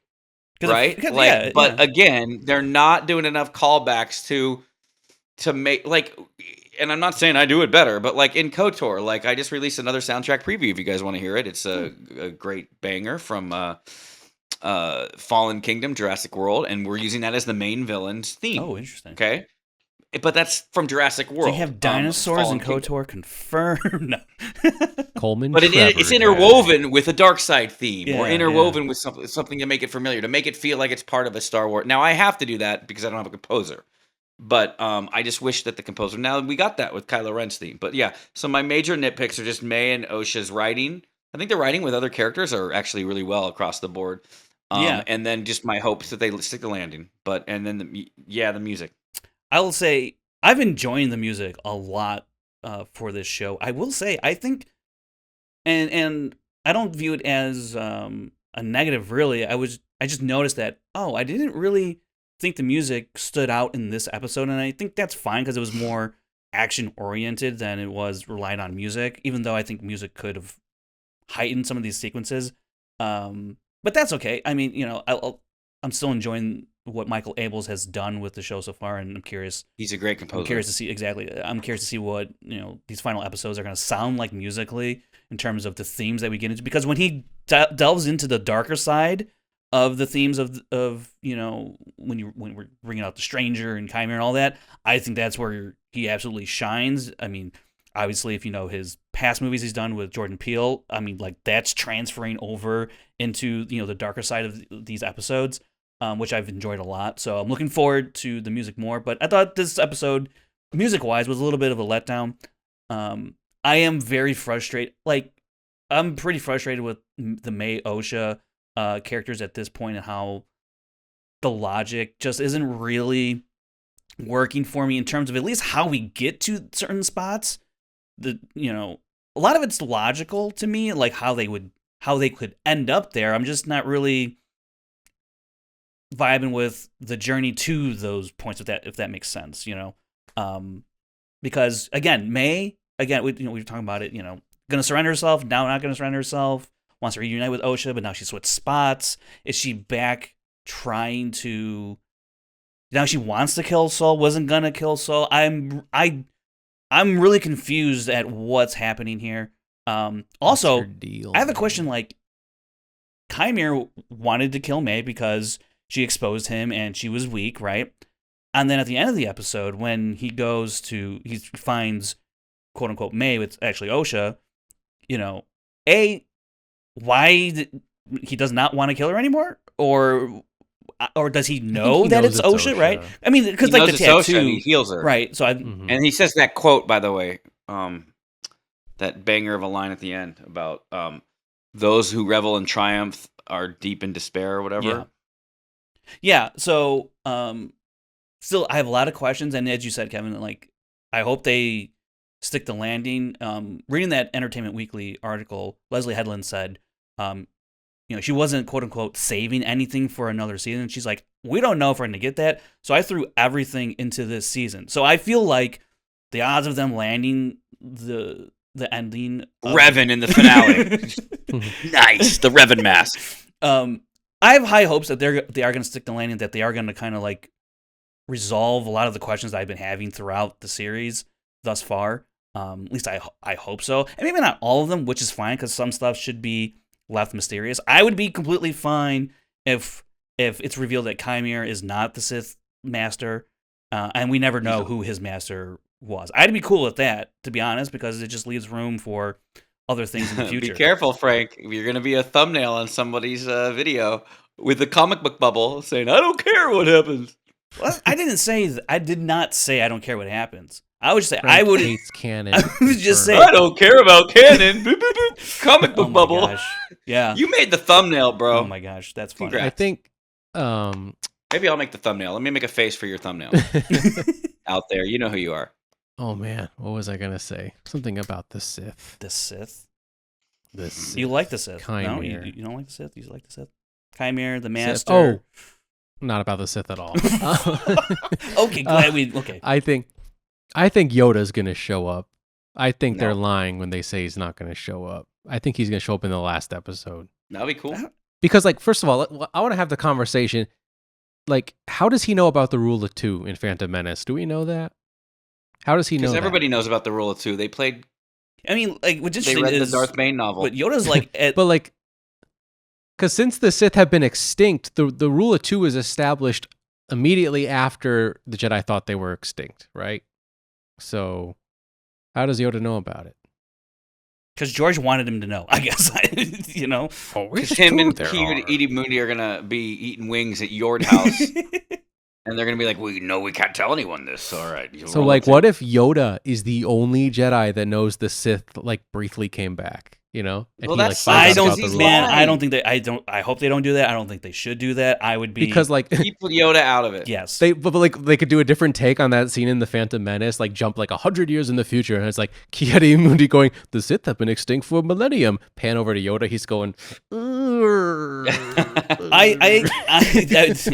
'Cause Right? because- Like, yeah, but yeah. again, they're not doing enough callbacks to make like. And I'm not saying I do it better, but like in KOTOR, like I just released another soundtrack preview. If you guys want to hear it, it's a great banger from Fallen Kingdom, Jurassic World, and we're using that as the main villain's theme. Oh, interesting. Okay, but that's from Jurassic World. So you have dinosaurs in Fallen Kingdom. KOTOR confirmed. No. Coleman, But Trevor, it's yeah. interwoven with a dark side theme, or Yeah, interwoven with something to make it familiar, to make it feel like it's part of a Star Wars. Now I have to do that because I don't have a composer. But I just wish that the composer. Now we got that with Kylo Ren's theme. But yeah, so my major nitpicks are just Mae and Osha's writing. I think the writing with other characters are actually really well across the board. Yeah. And then just my hopes that they stick the landing. And then the music. I will say I've enjoying the music a lot for this show. I will say I think, and I don't view it as a negative really. I just noticed that I didn't really think the music stood out in this episode, and I think that's fine because it was more action oriented than it was relied on music. Even though I think music could have heightened some of these sequences, but that's okay. I mean, I'm still enjoying what Michael Abels has done with the show so far, and I'm curious. He's a great composer. I'm curious to see I'm curious to see what these final episodes are going to sound like musically in terms of the themes that we get into. Because when he delves into the darker side of the themes of when we're bringing out the Stranger and Qimir and all that, I think that's where he absolutely shines. I mean, obviously, if you know his past movies he's done with Jordan Peele, I mean, like that's transferring over into the darker side of these episodes, which I've enjoyed a lot. So I'm looking forward to the music more. But I thought this episode, music-wise, was a little bit of a letdown. I am very frustrated. Like, I'm pretty frustrated with the Mae Osha characters at this point and how the logic just isn't really working for me in terms of at least how we get to certain spots. A lot of it's logical to me, like how they could end up there. I'm just not really vibing with the journey to those points, if that makes sense, because again, Mae, we were talking about it, gonna surrender herself, now not gonna surrender herself, wants to reunite with Osha, but now she switched spots. Is she back trying to? Now she wants to kill Saul, wasn't gonna kill Saul. I'm really confused at what's happening here. Also, deal, I have a question. Like, Qimir wanted to kill Mae because she exposed him and she was weak, right? And then at the end of the episode, when he finds quote unquote Mae, it's actually Osha. Why he does not want to kill her anymore, or does he know that it's Osha, right? I mean, because like the tattoo, Osha, he heals her, right? So and he says that quote, by the way, that banger of a line at the end about those who revel in triumph are deep in despair or whatever. Yeah. So still, I have a lot of questions, and as you said, Kevin, like I hope they stick the landing. Reading that Entertainment Weekly article, Leslie Headland said, she wasn't quote unquote saving anything for another season. She's like, we don't know if we're going to get that, so I threw everything into this season. So I feel like the odds of them landing the ending Revan in the finale, nice, the Revan mask. I have high hopes that they are going to stick the landing, that they are going to kind of like resolve a lot of the questions that I've been having throughout the series thus far. At least I hope so. And maybe not all of them, which is fine because some stuff should be left mysterious. I would be completely fine if it's revealed that Qimir is not the Sith master, and we never know who his master was. I'd be cool with that, to be honest, because it just leaves room for other things in the future. Be careful, Frank. You're going to be a thumbnail on somebody's video with a comic book bubble saying, "I don't care what happens." Well, I did not say I don't care what happens. I would just say Frank I would hates canon. I would just say I don't care about canon. Boop, boop, boop. Comic book bubble. Gosh. Yeah. You made the thumbnail, bro. Oh my gosh, that's funny. Congrats. I think maybe I'll make the thumbnail. Let me make a face for your thumbnail out there. You know who you are. Oh man, what was I gonna say? Something about the Sith. The Sith. The Sith. You like the Sith? Qimir. No, you don't like the Sith. You like the Sith? Qimir, the Master. Sith. Oh, not about the Sith at all. Okay, glad we. Okay. I think Yoda's gonna show up. I think they're No. lying when they say he's not gonna show up. I think he's gonna show up in the last episode. That'll be cool. Because, like, first of all, I want to have the conversation. Like, how does he know about the Rule of Two in Phantom Menace? Do we know that? How does he know? Because that? everybody knows about the Rule of Two. They played. I mean, like, what's They interesting read is the Darth Bane novel. but Yoda's like, But like, because since the Sith have been extinct, the Rule of Two is established immediately after the Jedi thought they were extinct, right? So, how does Yoda know about it? because George wanted him to know. I guess Because him and Edie Moody are gonna be eating wings at your house, and they're gonna be like, "We can't tell anyone this." All right. So, like, what if Yoda is the only Jedi that knows the Sith, like, briefly came back? You know? And Well, he, like, that's- finds I out don't, about the he's Rule. man. lying. I don't think that. I hope they don't do that. I don't think they should do that. I would be Because, like, keep Yoda out of it? yes. but like they could do a different take on that scene in the Phantom Menace, like jump like 100 years in the future, and it's like Ki-Adi Mundi going, "The Sith have been extinct for a millennium." Pan over to Yoda, he's going,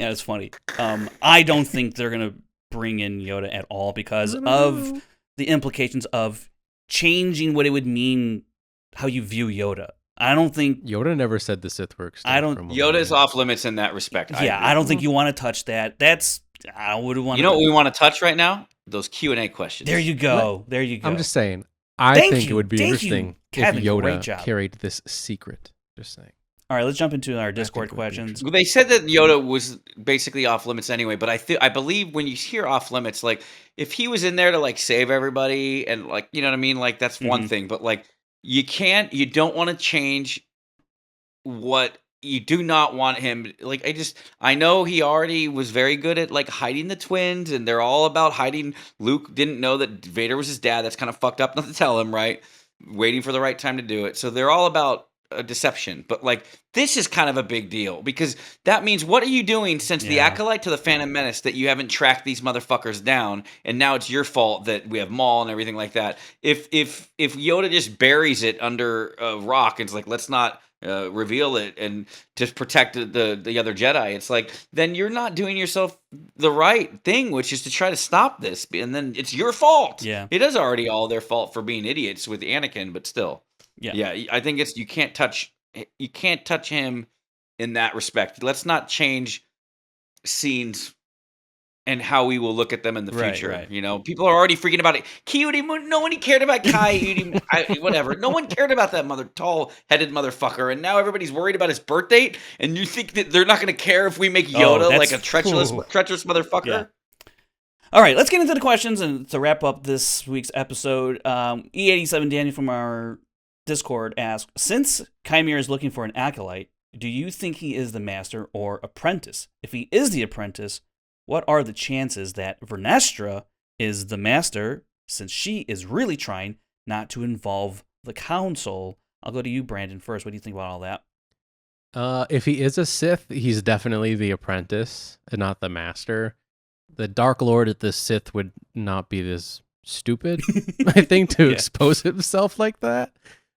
It's funny. I don't think they're gonna bring in Yoda at all because of the implications of changing what it would mean how you view Yoda. I don't think Yoda never said the Sith were extinct. I don't- for a Yoda's millennium. off limits in that respect. Yeah, I don't think you want to touch that. I would want. You know what we want to touch right now? Those Q&A questions. There you go. There you go. I'm just saying. I Thank think it you. would be Thank interesting you, Kevin. if Yoda Great job. carried this secret. Just saying. All right, let's jump into our think Discord it would be questions. Well, they said that Yoda was basically off limits anyway, but I believe when you hear off limits, like if he was in there to like save everybody and like you know what I mean, like that's one thing. But like you don't want to change what you do not want him like. I know he already was very good at like hiding the twins, and they're all about hiding. Luke didn't know that Vader was his dad. That's kind of fucked up not to tell him, right? Waiting for the right time to do it. So they're all about deception. But like this is kind of a big deal because that means what are you doing since the Acolyte to the Phantom Menace that you haven't tracked these motherfuckers down, and now it's your fault that we have Maul and everything like that. If Yoda just buries it under a rock and it's like let's not reveal it and just protect the other Jedi, it's like then you're not doing yourself the right thing, which is to try to stop this, and then it's your fault. Yeah, it is already all their fault for being idiots with Anakin, but still, yeah. I think it's you can't touch him in that respect. Let's not change scenes and how we will look at them in the future. Right. You know, people are already freaking about it. No one cared about Kai. Whatever. No one cared about that tall-headed motherfucker. And now everybody's worried about his birth date. And you think that they're not going to care if we make Yoda like a treacherous motherfucker? Yeah. All right, let's get into the questions. And to wrap up this week's episode, E87 Daniel from our Discord asked, since Qimir is looking for an acolyte, do you think he is the master or apprentice? If he is the apprentice, what are the chances that Vernestra is the master, since she is really trying not to involve the council? I'll go to you, Brandon, first. What do you think about all that? If he is a Sith, he's definitely the apprentice and not the master. The Dark Lord at the Sith would not be this stupid, I think, to expose himself like that.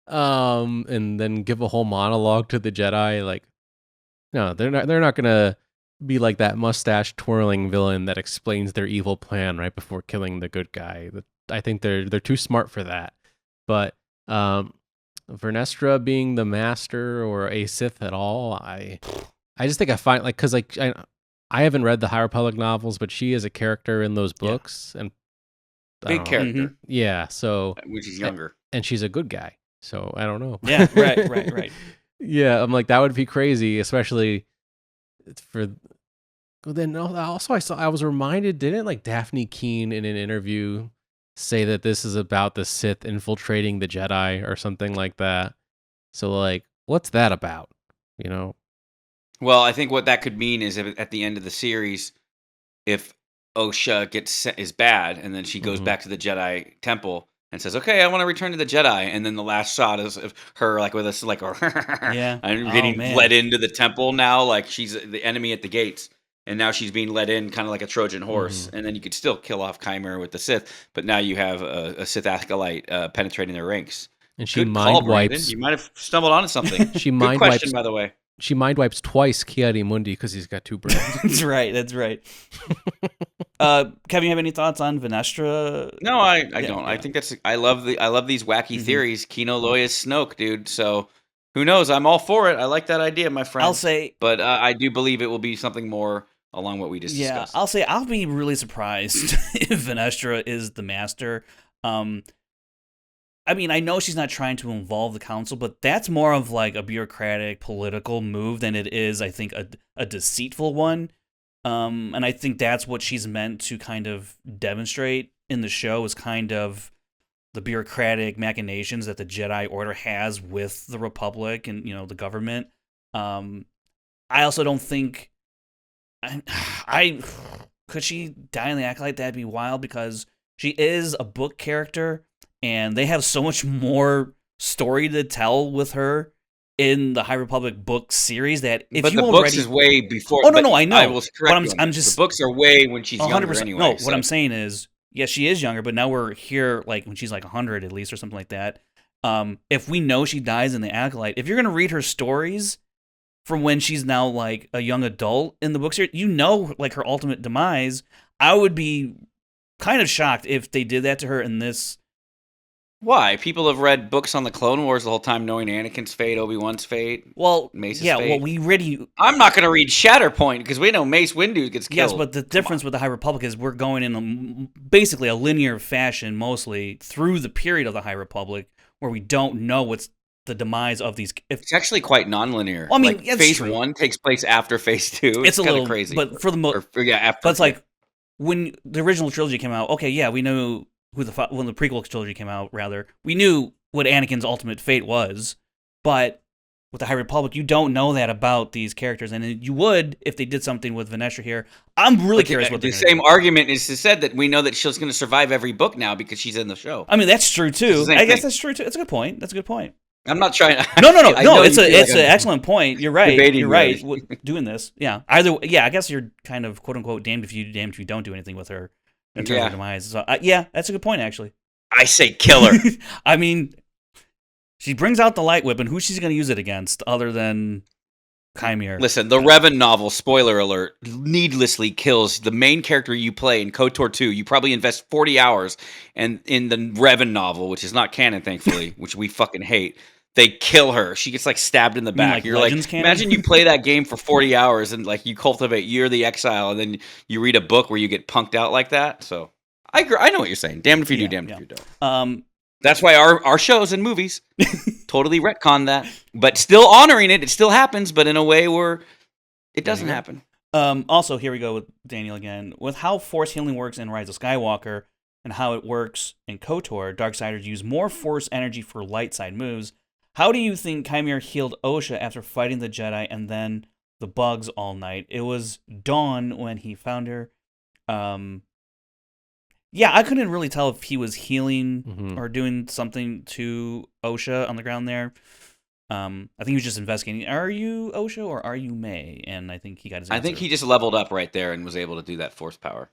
And then give a whole monologue to the Jedi. Like, no, they're not gonna be like that mustache twirling villain that explains their evil plan right before killing the good guy. I think they're too smart for that. But Vernestra being the master or a Sith at all, I just think I find like because like I haven't read the High Republic novels, but she is a character in those books and big character. Yeah, so which is younger, and she's a good guy. So I don't know. Yeah, right. Yeah, I'm like that would be crazy, especially for. Then also I was reminded, didn't like Daphne Keane in an interview say that this is about the Sith infiltrating the Jedi or something like that? So like, what's that about? You know? Well, I think what that could mean is if at the end of the series, if Osha is bad, and then she goes back to the Jedi Temple and says, "Okay, I want to return to the Jedi," and then the last shot is of her like with us like, I'm getting led into the temple now, like she's the enemy at the gates, and now she's being led in kind of like a Trojan horse, and then you could still kill off Qimir with the Sith, but now you have a Sith acolyte penetrating their ranks. And she mind wipes. You might have stumbled onto something. She Good mind question, wipes. by the way. She mind wipes twice Kiadi Mundi because he's got two brains. That's right. Kevin, you have any thoughts on Vernestra? No, I don't. Yeah. I think I love these wacky theories. Kino Loyus Snoke, dude. So who knows? I'm all for it. I like that idea, my friend. I'll say, but I do believe it will be something more along what we just discussed. I'll say I'll be really surprised if Vernestra is the master. I mean, I know she's not trying to involve the council, but that's more of like a bureaucratic political move than it is, I think, a deceitful one. And I think that's what she's meant to kind of demonstrate in the show is kind of the bureaucratic machinations that the Jedi Order has with the Republic and, the government. I also don't think could she die in the Acolyte? That'd be wild because she is a book character. And they have so much more story to tell with her in the High Republic book series that if but you the already... books is way before. Oh no, I know. I will correct I'm just the books are way when she's 100%, younger anyway. No, what I'm saying is, yeah, she is younger, but now we're here like when she's like 100 at least or something like that. If we know she dies in the Acolyte, if you're gonna read her stories from when she's now like a young adult in the books, like her ultimate demise. I would be kind of shocked if they did that to her in this. Why? People have read books on the Clone Wars the whole time knowing Anakin's fate, Obi-Wan's fate, Mace's fate. Well, we already... I'm not going to read Shatterpoint because we know Mace Windu gets killed. Yes, but the difference with the High Republic is we're going in basically a linear fashion mostly through the period of the High Republic where we don't know what's the demise of these... It's actually quite non-linear. Well, I mean, Phase 1 takes place after Phase 2. It's kind of crazy. But for the most... after. But it's like when the original trilogy came out, okay, yeah, we knew... when the prequel trilogy came out, rather, we knew what Anakin's ultimate fate was, but with the High Republic, you don't know that about these characters, and you would if they did something with Vanesha here. I'm really curious what the same argument is said that we know that she's going to survive every book now because she's in the show. I mean, that's true too. It's the same I guess thing. that's true too. That's a good point. That's a good point. I'm not trying. No. I know It's you feel like an excellent point. You're right. debating You're right. really. Doing this, yeah. I guess you're kind of quote unquote damned if you do, damned if you don't do anything with her in terms of demise. So yeah, that's a good point actually. I say kill her. I mean, she brings out the light whip, and who's she's going to use it against other than Qimir? Listen, the Revan novel, spoiler alert, needlessly kills the main character you play in KOTOR 2. You probably invest 40 hours, and in the Revan novel, which is not canon, thankfully, which we fucking hate, they kill her. She gets like stabbed in the back. like You're like, Legends canon? imagine you play that game for 40 hours and like you cultivate, you're the exile, and then you read a book where you get punked out like that. So I know what you're saying. Damned if you do, damned if you don't. That's why our shows and movies totally retcon that, but still honoring it. It still happens, but in a way where it doesn't happen. Also, here we go with Daniel again. With how Force healing works in Rise of Skywalker and how it works in KOTOR, Darksiders use more Force energy for light side moves. How do you think Qimir healed Osha after fighting the Jedi and then the bugs all night? It was dawn when he found her. Yeah, I couldn't really tell if he was healing or doing something to Osha on the ground there. I think he was just investigating. Are you Osha or are you Mae? And I think he got his answer. I think he just leveled up right there and was able to do that Force power.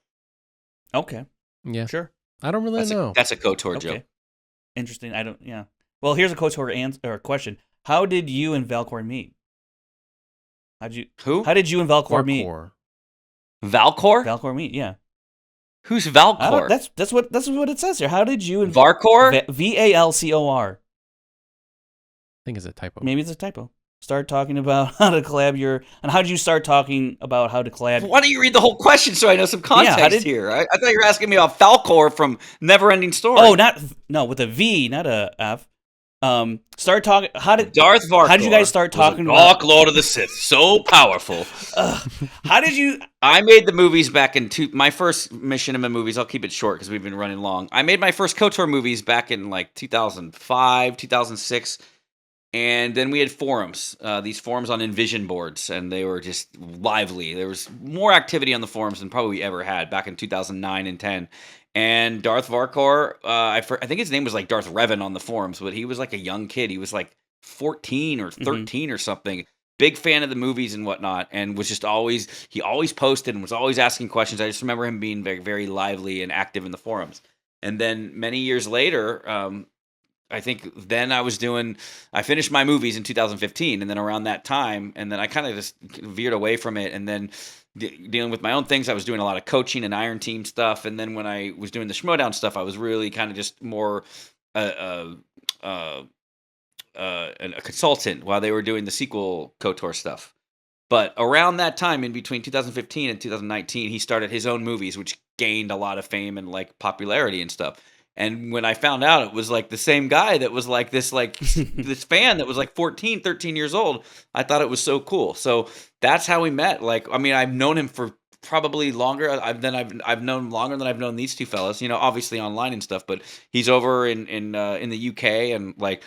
Okay. Yeah. Sure. I don't really know. That's a KOTOR joke. Interesting. Yeah. Well, here's a KOTOR question. How did you and Valkor meet? How did you and Valkor meet? Valkor? Valkor meet, yeah. Who's Valkor? That's what it says here. How did you and Varkor? Valcor? I think it's a typo. Maybe it's a typo. Start talking about how to collab and how did you start talking about how to collab? Why don't you read the whole question so I know some context here? I thought you were asking me about Falcor from Neverending Story. Oh, with a V, not a F. Start talking. Darth Varkor? How did you guys start talking about Dark Lord of the Sith? So powerful. How did you? I made the movies back in my first mission in my movies. I'll keep it short because we've been running long. I made my first KOTOR movies back in like 2005, 2006. And then we had forums, these forums on Envision boards, and they were just lively. There was more activity on the forums than probably we ever had back in 2009 and 10. And Darth Varkor, I think his name was like Darth Revan on the forums, but he was like a young kid. He was like 14 or 13 or something. Big fan of the movies and whatnot, and was just he always posted and was always asking questions. I just remember him being very, very lively and active in the forums. And then many years later, I think then I finished my movies in 2015, and then around that time, and then I kind of just veered away from it, and then dealing with my own things, I was doing a lot of coaching and Iron Team stuff, and then when I was doing the Schmodown stuff, I was really kind of just more a consultant while they were doing the sequel KOTOR stuff. But around that time, in between 2015 and 2019, he started his own movies, which gained a lot of fame and like popularity and stuff. And when I found out it was like the same guy that was like this this fan that was like 14, 13 years old, I thought it was so cool. So that's how we met. Like, I mean, I've known him for probably longer. I've known longer than I've known these two fellas, obviously online and stuff, but he's over in the UK and like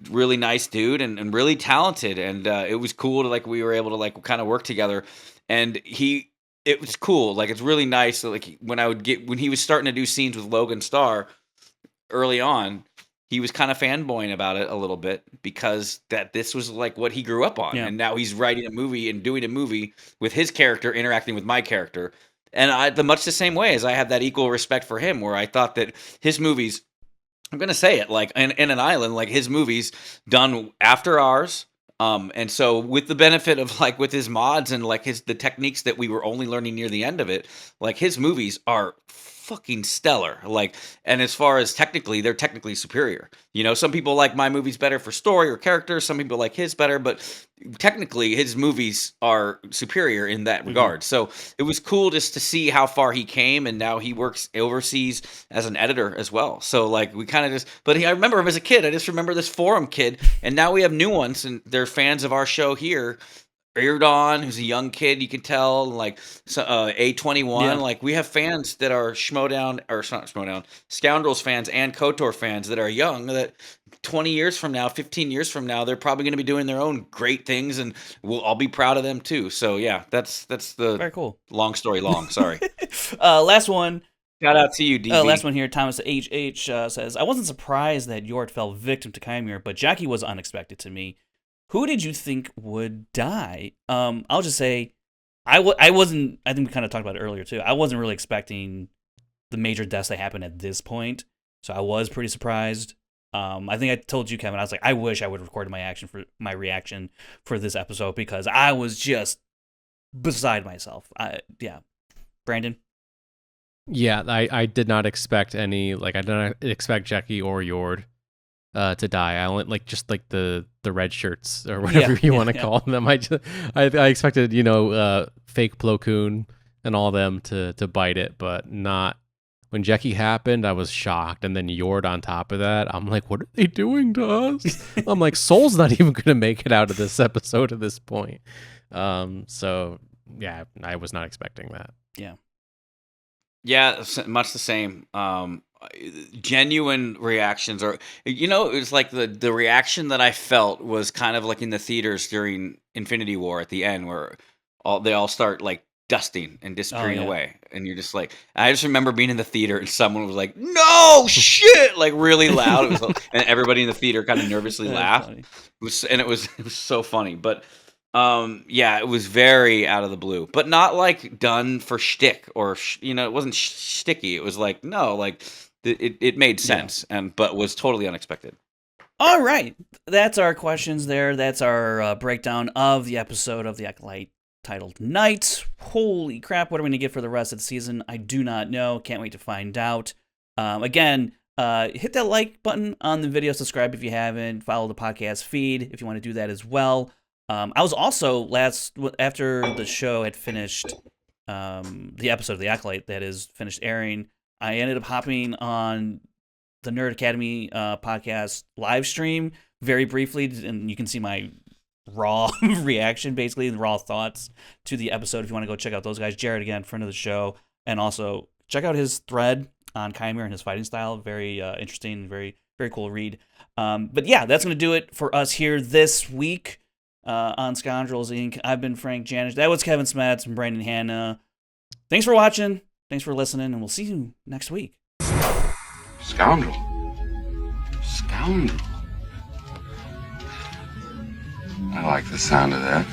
really nice dude and really talented. And it was cool to like, we were able to like kind of work together, and it was cool. Like, it's really nice. Like when he was starting to do scenes with Logan Starr, early on, he was kind of fanboying about it a little bit because this was like what he grew up on. Yeah. And now he's writing a movie and doing a movie with his character interacting with my character. And much the same way as I have that equal respect for him, where I thought that his movies, I'm going to say it, like in an island, like his movies done after ours. And so with the benefit of like with his mods and like the techniques that we were only learning near the end of it, like his movies are fucking stellar. Like, and as far as technically, they're technically superior. Some people like my movies better for story or character. Some people like his better, but technically his movies are superior in that regard. So it was cool just to see how far he came, and now he works overseas as an editor as well. So like we kind of I remember him as a kid. I just remember this forum kid, and now we have new ones, and they're fans of our show here Eardon, who's a young kid, you can tell, like A21. Yeah. Like we have fans that are Schmodown, or it's not Schmodown, Scoundrels fans and KOTOR fans that are young. That 20 years from now, 15 years from now, they're probably going to be doing their own great things, and I'll be proud of them too. So yeah, that's the Very cool. long story long. Sorry. Last one. Shout out to you, DV. Last one here. Thomas HH says, I wasn't surprised that Yord fell victim to Qimir, but Jackie was unexpected to me. Who did you think would die? I'll just say, I wasn't, I think we kind of talked about it earlier too. I wasn't really expecting the major deaths that happened at this point, so I was pretty surprised. I think I told you, Kevin, I was like, I wish I would have recorded my reaction for this episode because I was just beside myself. Yeah. Brandon? Yeah, I did not expect any, like, I did not expect Jackie or Yord to die. I only just the red shirts or whatever you want to call them. I expected, fake Plo Koon and all them to bite it, but not when Jackie happened. I was shocked, and then Yord on top of that. I'm like, what are they doing to us? I'm like, Soul's not even gonna make it out of this episode at this point. So yeah, I was not expecting that. Yeah, much the same. Genuine reactions are, it was like the reaction that I felt was kind of like in the theaters during Infinity War at the end, where they all start like dusting and disappearing away, and you're just like, I just remember being in the theater and someone was like, "No shit!" like really loud. It was, and everybody in the theater kind of nervously laughed. It was so funny, but. Yeah, it was very out of the blue, but not like done for shtick or it wasn't shticky. It was like no, like it made sense, but was totally unexpected. All right, that's our questions there. That's our breakdown of the episode of the ACOLYTE titled Night. Holy crap! What are we gonna get for the rest of the season? I do not know. Can't wait to find out. Again. Hit that like button on the video. Subscribe if you haven't. Follow the podcast feed if you want to do that as well. I was also after the show had finished, the episode of the ACOLYTE that is finished airing, I ended up hopping on the Nerd Academy podcast live stream very briefly, and you can see my raw reaction, basically, the raw thoughts to the episode if you want to go check out those guys. Jared, again, friend of the show, and also check out his thread on Qimir and his fighting style. Very interesting, very, very cool read. But yeah, that's going to do it for us here this week. On Scoundrels Inc. I've been Frank Janish. That was Kevin Smets and Brandon Hanna. Thanks for watching. Thanks for listening, and we'll see you next week. Scoundrel. I like the sound of that.